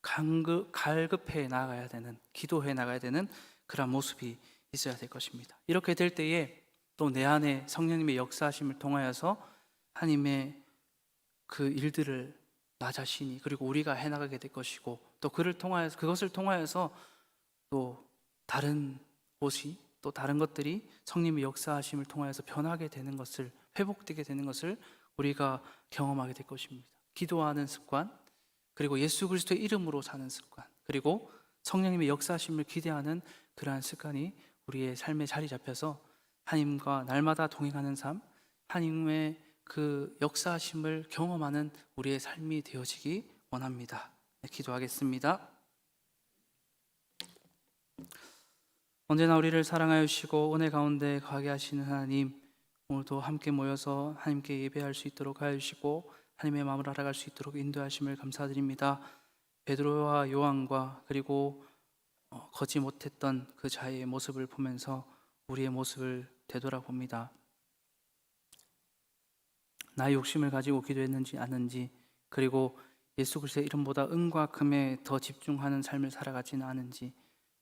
갈급해 나가야 되는, 기도해 나가야 되는 그런 모습이 있어야 될 것입니다. 이렇게 될 때에 또 내 안에 성령님의 역사하심을 통하여서 하나님의 그 일들을 나 자신이 그리고 우리가 해나가게 될 것이고, 또 그것을 통하여서 또 다른 곳이, 또 다른 것들이 성령님의 역사하심을 통하여서 변하게 되는 것을, 회복되게 되는 것을 우리가 경험하게 될 것입니다. 기도하는 습관, 그리고 예수 그리스도의 이름으로 사는 습관, 그리고 성령님의 역사하심을 기대하는 그러한 습관이 우리의 삶에 자리 잡혀서 하나님과 날마다 동행하는 삶, 하나님의 그 역사하심을 경험하는 우리의 삶이 되어지기 원합니다. 네, 기도하겠습니다. 언제나 우리를 사랑하여 주시고 은혜 가운데 거하게 하시는 하나님, 오늘도 함께 모여서 하나님께 예배할 수 있도록 하여 주시고 하나님의 마음을 알아갈 수 있도록 인도하심을 감사드립니다. 베드로와 요한과 그리고 걷지 못했던 그 자의 모습을 보면서 우리의 모습을 되돌아봅니다. 나의 욕심을 가지고 기도했는지 않는지, 그리고 예수 그리스도의 이름보다 은과 금에 더 집중하는 삶을 살아가지는 않은지,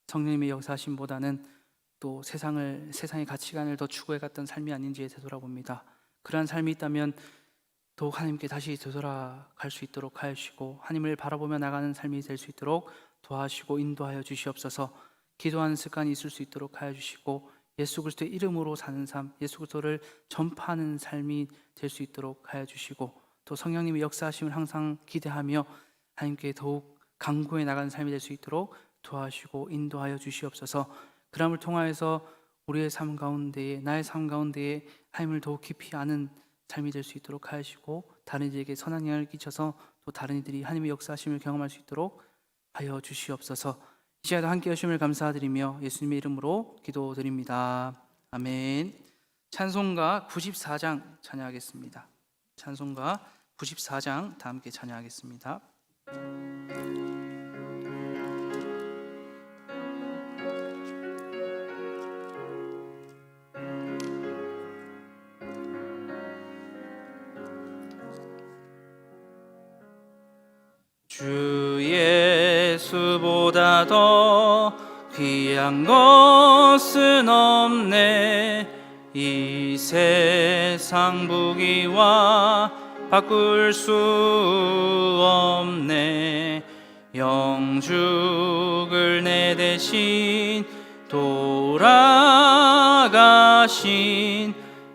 성령님의 역사하심보다는 또 세상의 가치관을 더 추구해갔던 삶이 아닌지에 되돌아봅니다. 그러한 삶이 있다면 더욱 하나님께 다시 되돌아갈 수 있도록 하여 주시고 하나님을 바라보며 나가는 삶이 될 수 있도록 도와주시고 인도하여 주시옵소서. 기도하는 습관이 있을 수 있도록 하여 주시고 예수 그리스도의 이름으로 사는 삶, 예수 그리스도를 전파하는 삶이 될 수 있도록 하여 주시고, 또 성령님의 역사하심을 항상 기대하며 하나님께 더욱 강구해 나가는 삶이 될 수 있도록 도와주시고 인도하여 주시옵소서. 그람을 통하여서 우리의 삶 가운데에, 나의 삶 가운데에 하나님을 더욱 깊이 아는 삶이 될 수 있도록 하시고 다른 이들에게 선한 영향을 끼쳐서 또 다른 이들이 하나님의 역사하심을 경험할 수 있도록 하여 주시옵소서. 이 시간에도 함께 하심을 감사드리며 예수님의 이름으로 기도드립니다. 아멘. 찬송가 94장 찬양하겠습니다. 찬송가 94장 다 함께 찬양하겠습니다. 주 예수보다 더 귀한 것은 없네. 이 세상 부귀와 바꿀 수 없네. 영죽을 내 대신 돌아가신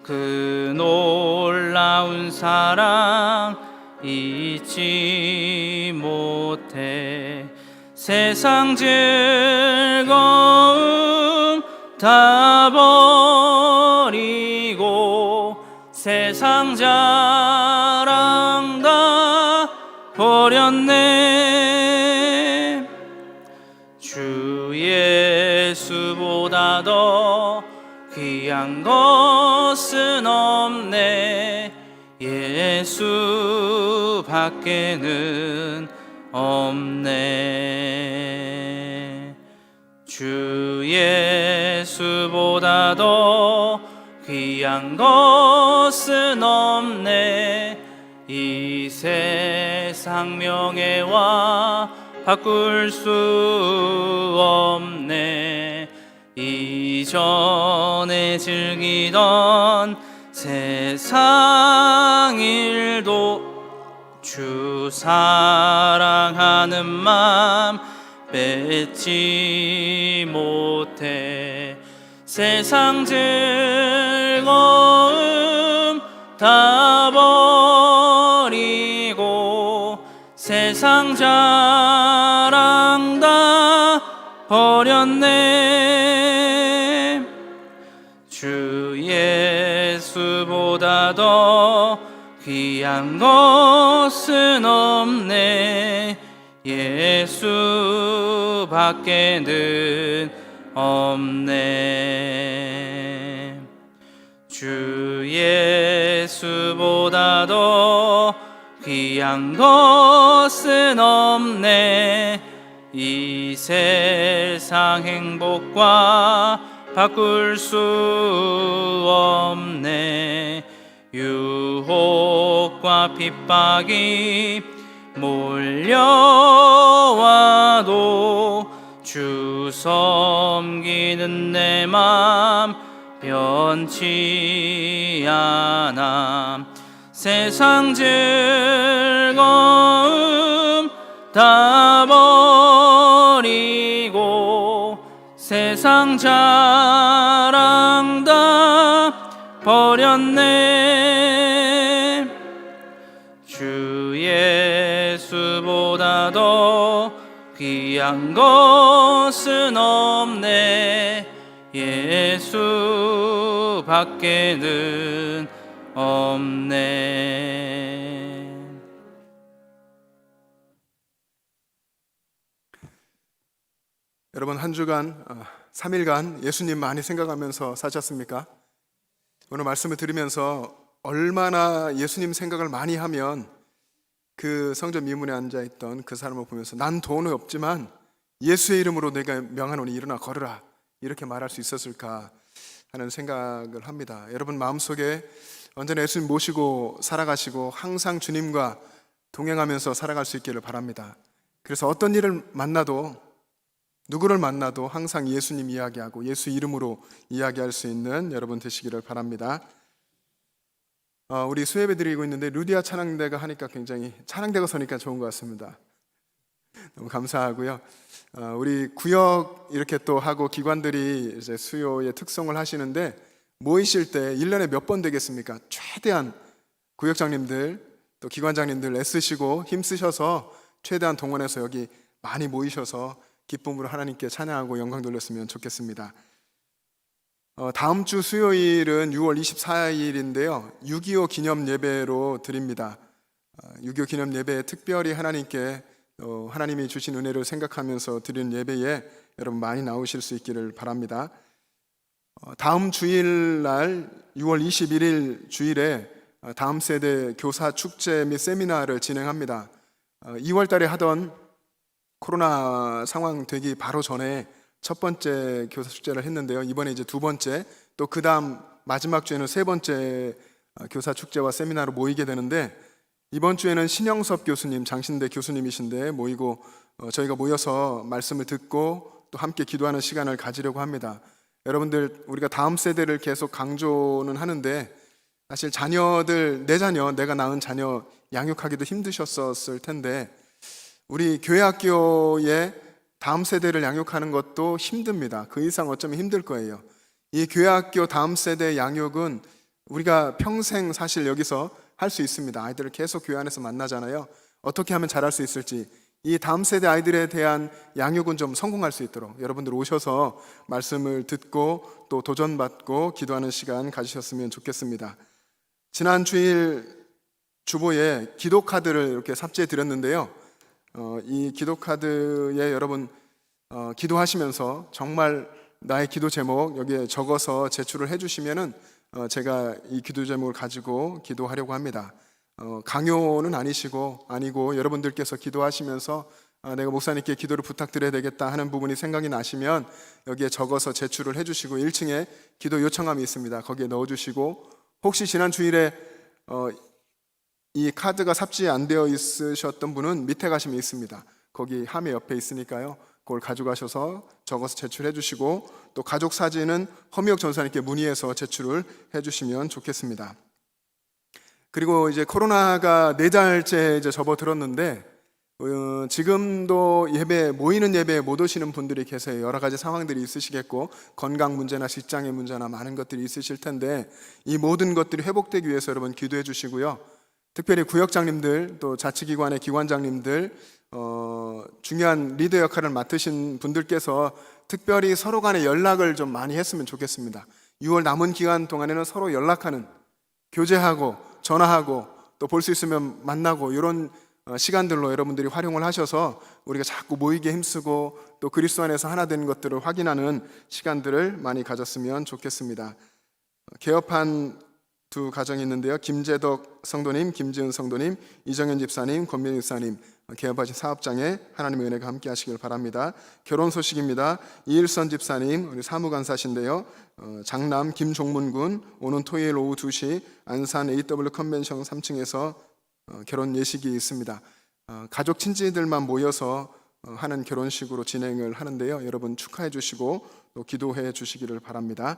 그 놀라운 사랑 잊지 못해. 세상 즐거움 다 버리고 세상 자랑 다 버렸네. 주 예수보다 더 귀한 것은 없네. 예수 밖에는 없네. 주 예수보다 더 귀한 것은 없네. 이 세상 명예와 바꿀 수 없네. 이전에 즐기던 세상 일도 주 사랑하는 맘 뺏지 못해. 세상 즐거움 다 버리고 세상 자랑 다 버렸네. 주 예수보다 더 귀한 것은 없네. 예수 밖에는 없네. 주 예수보다 더 귀한 것은 없네. 이 세상 행복과 바꿀 수 없네. 유혹과 핍박이 몰려와도 주 섬기는 내 맘 변치 않아. 세상 즐거움 다 버리고 세상 자랑 다 버렸네. 주 예수보다 더 귀한 것은 없네. 예수 밖에는 없네. 여러분, 한 주간 3일간 예수님 많이 생각하면서 사셨습니까? 오늘 말씀을 들으면서 얼마나 예수님 생각을 많이 하면 그 성전 미문에 앉아있던 그 사람을 보면서 난 돈은 없지만 예수의 이름으로 내가 명하노니 일어나 걸으라 이렇게 말할 수 있었을까 하는 생각을 합니다. 여러분 마음속에 언제나 예수님 모시고 살아가시고 항상 주님과 동행하면서 살아갈 수 있기를 바랍니다. 그래서 어떤 일을 만나도 누구를 만나도 항상 예수님 이야기하고 예수 이름으로 이야기할 수 있는 여러분 되시기를 바랍니다. 우리 수예배 드리고 있는데 루디아 찬양대가 하니까 굉장히 찬양대가 서니까 좋은 것 같습니다. 너무 감사하고요. 우리 구역 이렇게 또 하고 기관들이 이제 수요의 특성을 하시는데 모이실 때 1년에 몇 번 되겠습니까? 최대한 구역장님들 또 기관장님들 애쓰시고 힘쓰셔서 최대한 동원해서 여기 많이 모이셔서 기쁨으로 하나님께 찬양하고 영광 돌렸으면 좋겠습니다. 다음 주 수요일은 6월 24일인데요 6.25 기념 예배로 드립니다. 6.25 기념 예배에 특별히 하나님께 하나님이 주신 은혜를 생각하면서 드리는 예배에 여러분 많이 나오실 수 있기를 바랍니다. 다음 주일날 6월 21일 주일에 다음 세대 교사 축제 및 세미나를 진행합니다. 2월 달에 하던 코로나 상황 되기 바로 전에 첫 번째 교사 축제를 했는데요. 이번에 이제 두 번째, 또 그 다음 마지막 주에는 세 번째 교사 축제와 세미나로 모이게 되는데 이번 주에는 신영섭 교수님, 장신대 교수님이신데 모이고 저희가 모여서 말씀을 듣고 또 함께 기도하는 시간을 가지려고 합니다. 여러분들 우리가 다음 세대를 계속 강조는 하는데 사실 자녀들, 내 자녀, 내가 낳은 자녀 양육하기도 힘드셨었을 텐데 우리 교회 학교에 다음 세대를 양육하는 것도 힘듭니다. 그 이상 어쩌면 힘들 거예요. 이 교회 학교 다음 세대 양육은 우리가 평생 사실 여기서 할 수 있습니다. 아이들을 계속 교회 안에서 만나잖아요. 어떻게 하면 잘할 수 있을지 이 다음 세대 아이들에 대한 양육은 좀 성공할 수 있도록 여러분들 오셔서 말씀을 듣고 또 도전받고 기도하는 시간 가지셨으면 좋겠습니다. 지난 주일 주보에 기도 카드를 이렇게 삽지해 드렸는데요. 이 기도 카드에 여러분 기도하시면서 정말 나의 기도 제목 여기에 적어서 제출을 해주시면은 제가 이 기도 제목을 가지고 기도하려고 합니다. 강요는 아니고 여러분들께서 기도하시면서 내가 목사님께 기도를 부탁드려야 되겠다 하는 부분이 생각이 나시면 여기에 적어서 제출을 해주시고 1층에 기도 요청함이 있습니다. 거기에 넣어주시고 혹시 지난 주일에 이 카드가 삽입이 안 되어 있으셨던 분은 밑에 가시면 있습니다. 거기 함의 옆에 있으니까요. 그걸 가져가셔서 적어서 제출해 주시고 또 가족 사진은 허미옥 전사님께 문의해서 제출을 해주시면 좋겠습니다. 그리고 이제 코로나가 4달째 이제 접어들었는데 지금도 모이는 예배에 못 오시는 분들이 계세요. 여러 가지 상황들이 있으시겠고 건강 문제나 직장의 문제나 많은 것들이 있으실 텐데 이 모든 것들이 회복되기 위해서 여러분 기도해 주시고요. 특별히 구역장님들 또 자치기관의 기관장님들 중요한 리더 역할을 맡으신 분들께서 특별히 서로 간에 연락을 좀 많이 했으면 좋겠습니다. 6월 남은 기간 동안에는 서로 연락하는, 교제하고 전화하고 또 볼 수 있으면 만나고 이런 시간들로 여러분들이 활용을 하셔서 우리가 자꾸 모이게 힘쓰고 또 그리스도 안에서 하나 되는 것들을 확인하는 시간들을 많이 가졌으면 좋겠습니다. 개업한 두 가정이 있는데요. 김재덕 성도님, 김지은 성도님, 이정현 집사님, 권민희 집사님 개업하신 사업장에 하나님의 은혜가 함께 하시길 바랍니다. 결혼 소식입니다. 이일선 집사님 우리 사무간사신데요. 장남 김종문 군 오는 토요일 오후 2시 안산 AW 컨벤션 3층에서 결혼 예식이 있습니다. 가족 친지들만 모여서 하는 결혼식으로 진행을 하는데요. 여러분 축하해 주시고 또 기도해 주시기를 바랍니다.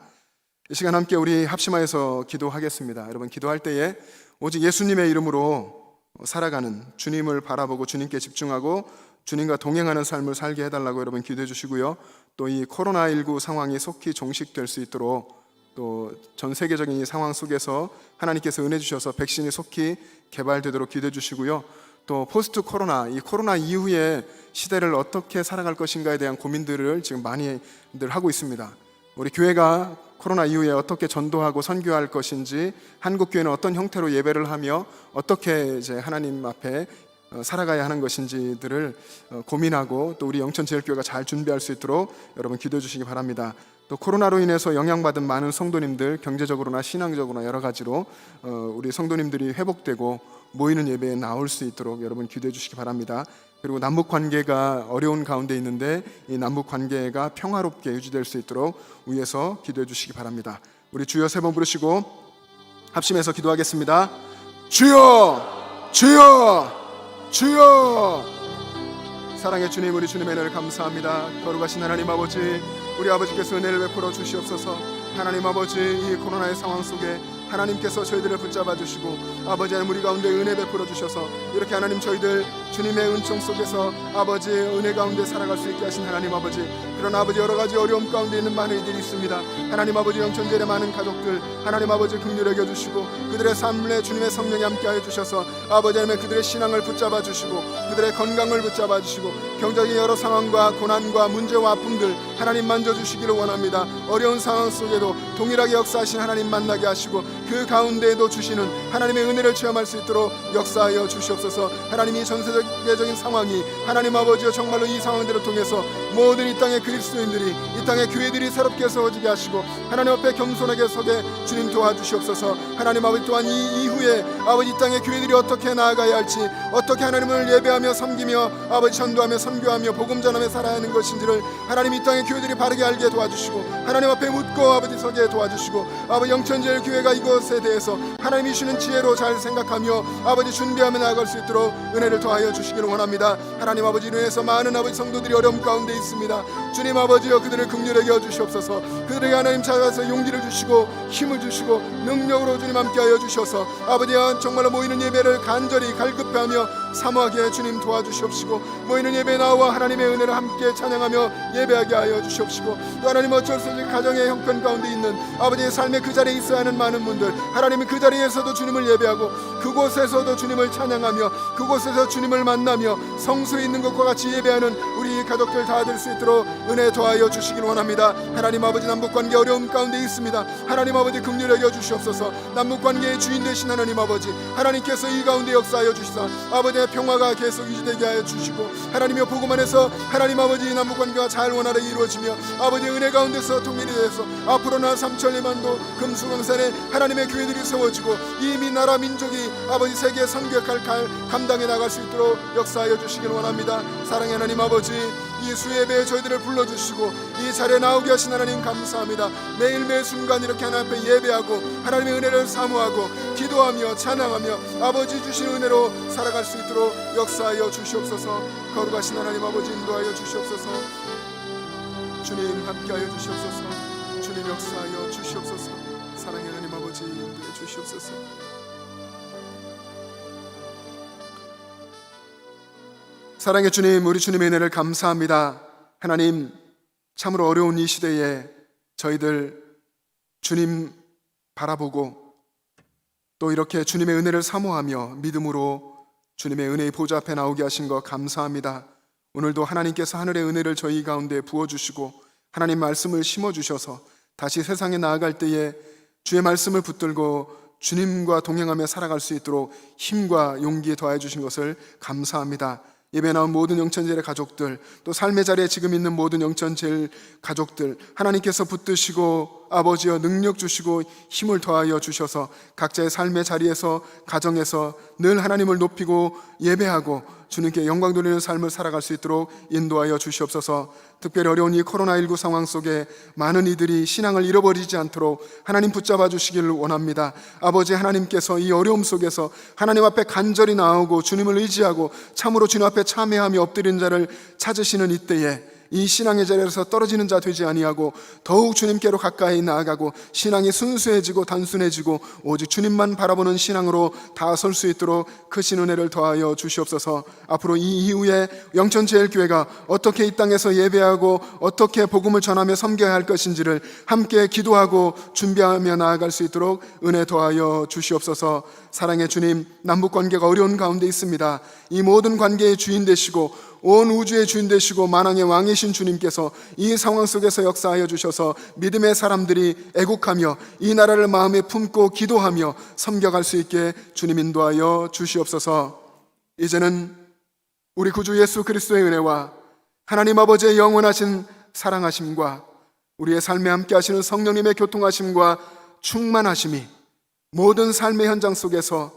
이 시간 함께 우리 합심하여서 기도하겠습니다. 여러분 기도할 때에 오직 예수님의 이름으로 살아가는, 주님을 바라보고 주님께 집중하고 주님과 동행하는 삶을 살게 해달라고 여러분 기도해 주시고요. 또 이 코로나19 상황이 속히 종식될 수 있도록 또 전 세계적인 이 상황 속에서 하나님께서 은혜 주셔서 백신이 속히 개발되도록 기도해 주시고요. 또 포스트 코로나, 이 코로나 이후의 시대를 어떻게 살아갈 것인가에 대한 고민들을 지금 많이들 하고 있습니다. 우리 교회가 코로나 이후에 어떻게 전도하고 선교할 것인지, 한국 교회는 어떤 형태로 예배를 하며 어떻게 이제 하나님 앞에 살아가야 하는 것인지들을 고민하고 또 우리 영천제일교회가 잘 준비할 수 있도록 여러분 기도해 주시기 바랍니다. 또 코로나로 인해서 영향받은 많은 성도님들, 경제적으로나 신앙적으로나 여러 가지로 우리 성도님들이 회복되고 모이는 예배에 나올 수 있도록 여러분 기도해 주시기 바랍니다. 그리고 남북 관계가 어려운 가운데 있는데 이 남북 관계가 평화롭게 유지될 수 있도록 위에서 기도해 주시기 바랍니다. 우리 주여 세 번 부르시고 합심해서 기도하겠습니다. 주여, 주여, 주여. 사랑의 주님, 우리 주님의 은혜를 감사합니다. 거룩하신 하나님 아버지, 우리 아버지께서 은혜를 베풀어 주시옵소서. 하나님 아버지, 이 코로나의 상황 속에 하나님께서 저희들을 붙잡아 주시고 아버지 하나님 우리 가운데 은혜 베풀어 주셔서 이렇게 하나님 저희들 주님의 은총 속에서 아버지 은혜 가운데 살아갈 수 있게 하신 하나님 아버지, 그런 아버지 여러 가지 어려움 가운데 있는 많은 이들이 있습니다. 하나님 아버지 영천제일의 많은 가족들 하나님 아버지 긍휼히 여겨 주시고 그들의 삶에 주님의 성령이 함께하여 주셔서 아버지 하나님 그들의 신앙을 붙잡아 주시고 그들의 건강을 붙잡아 주시고 경제적인 여러 상황과 고난과 문제와 아픔들 하나님 만져주시기를 원합니다. 어려운 상황 속에도 동일하게 역사하신 하나님 만나게 하시고 그 가운데에도 주시는 하나님의 은혜를 체험할 수 있도록 역사하여 주시옵소서. 하나님이 전세계적인 상황이 하나님 아버지여 정말로 이 상황들을 통해서 모든 이 땅의 그리스도인들이 이 땅의 교회들이 새롭게 세워지게 하시고 하나님 앞에 겸손하게 서게 주님 도와주시옵소서. 하나님 아버지 또한 이 이후에 아버지 이 땅의 교회들이 어떻게 나아가야 할지, 어떻게 하나님을 예배하며 섬기며 아버지 전도하며 선교하며 복음 전하며 살아야 하는 것인지를 하나님 이 땅의 교회들이 바르게 알게 도와주시고 하나님 앞에 묻고 아버지 서게 도와주시고 아버지 영천제일 교회가 이것에 대해서 하나님이 주시는 지혜로 잘 생각하며 아버지 준비하며 나아갈 수 있도록 은혜를 더하여 주시기를 원합니다. 하나님 아버지 인해서 많은 아버지 성도들이 어려움 가운데 있습니다. 주님 아버지여 그들을 긍휼하게 해주시옵소서. 그들에게 하나님 찾아서 용기를 주시고 힘을 주시고 능력으로 주님 함께하여 주셔서 아버지여 정말로 모이는 예배를 간절히 갈급해하며 사모하게 주님 도와주시옵시고 모이는 예배에 나와 하나님의 은혜를 함께 찬양하며 예배하게 하여 주시옵시고 또 하나님 어쩔 수 없이 가정의 형편 가운데 있는 아버지의 삶의 그 자리에 있어야 하는 많은 분들 하나님이 그 자리에서도 주님을 예배하고 그곳에서도 주님을 찬양하며 그곳에서 주님을 만나며 성소에 있는 것과 같이 예배하는 우리 가족들 다 될 수 있도록 은혜 더하여 주시길 원합니다. 하나님 아버지 남북관계 어려움 가운데 있습니다. 하나님 아버지 긍휼히 여겨 주시옵소서. 남북관계의 주인 되신 하나님 아버지 하나님께서 이 가운데 역사하여 주시사 아버지의 평화가 계속 유지되게 하여 주시고 하나님의 복음 안에서 하나님 아버지 남북관계가 잘 원활하게 이루어지며 아버지의 은혜 가운데서 통일이 돼서 앞으로 나 삼천리만도 금수강산에 하나님의 교회들이 세워지고 이미 나라 민족이 아버지 세계 선교역할 감당해 나갈 수 있도록 역사하여 주시길 원합니다. 사랑의 하나님 아버지 이 수예배에 저희들을 불러주시고 이 자리에 나오게 하신 하나님 감사합니다. 매일 매 순간 이렇게 하나님 앞에 예배하고 하나님의 은혜를 사모하고 기도하며 찬양하며 아버지 주신 은혜로 살아갈 수 있도록 역사하여 주시옵소서. 거룩하신 하나님 아버지 인도하여 주시옵소서. 주님 함께하여 주시옵소서. 주님 역사하여 주시옵소서. 사랑의 하나님 아버지 인도해 주시옵소서. 사랑의 주님, 우리 주님의 은혜를 감사합니다. 하나님, 참으로 어려운 이 시대에 저희들 주님 바라보고 또 이렇게 주님의 은혜를 사모하며 믿음으로 주님의 은혜의 보좌 앞에 나오게 하신 것 감사합니다. 오늘도 하나님께서 하늘의 은혜를 저희 가운데 부어주시고 하나님 말씀을 심어주셔서 다시 세상에 나아갈 때에 주의 말씀을 붙들고 주님과 동행하며 살아갈 수 있도록 힘과 용기에 더해 주신 것을 감사합니다. 예배 나온 모든 영천제일 가족들 또 삶의 자리에 지금 있는 모든 영천제일 가족들 하나님께서 붙드시고 아버지여 능력 주시고 힘을 더하여 주셔서 각자의 삶의 자리에서 가정에서 늘 하나님을 높이고 예배하고 주님께 영광 돌리는 삶을 살아갈 수 있도록 인도하여 주시옵소서. 특별히 어려운 이 코로나19 상황 속에 많은 이들이 신앙을 잃어버리지 않도록 하나님 붙잡아 주시기를 원합니다. 아버지 하나님께서 이 어려움 속에서 하나님 앞에 간절히 나오고 주님을 의지하고 참으로 주님 앞에 참회하며 엎드린 자를 찾으시는 이때에 이 신앙의 자리에서 떨어지는 자 되지 아니하고 더욱 주님께로 가까이 나아가고 신앙이 순수해지고 단순해지고 오직 주님만 바라보는 신앙으로 다설 수 있도록 크신 은혜를 더하여 주시옵소서. 앞으로 이 이후에 영천제일교회가 어떻게 이 땅에서 예배하고 어떻게 복음을 전하며 섬겨야 할 것인지를 함께 기도하고 준비하며 나아갈 수 있도록 은혜 더하여 주시옵소서. 사랑의 주님, 남북관계가 어려운 가운데 있습니다. 이 모든 관계의 주인 되시고 온 우주의 주인 되시고 만왕의 왕이신 주님께서 이 상황 속에서 역사하여 주셔서 믿음의 사람들이 애국하며 이 나라를 마음에 품고 기도하며 섬겨갈 수 있게 주님 인도하여 주시옵소서. 이제는 우리 구주 예수 그리스도의 은혜와 하나님 아버지의 영원하신 사랑하심과 우리의 삶에 함께 하시는 성령님의 교통하심과 충만하심이 모든 삶의 현장 속에서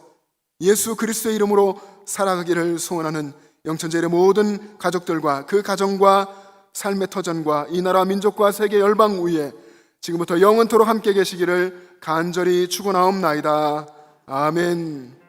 예수 그리스도의 이름으로 살아가기를 소원하는 영천제일의 모든 가족들과 그 가정과 삶의 터전과 이 나라 민족과 세계 열방 위에 지금부터 영원토록 함께 계시기를 간절히 축원하옵나이다. 아멘.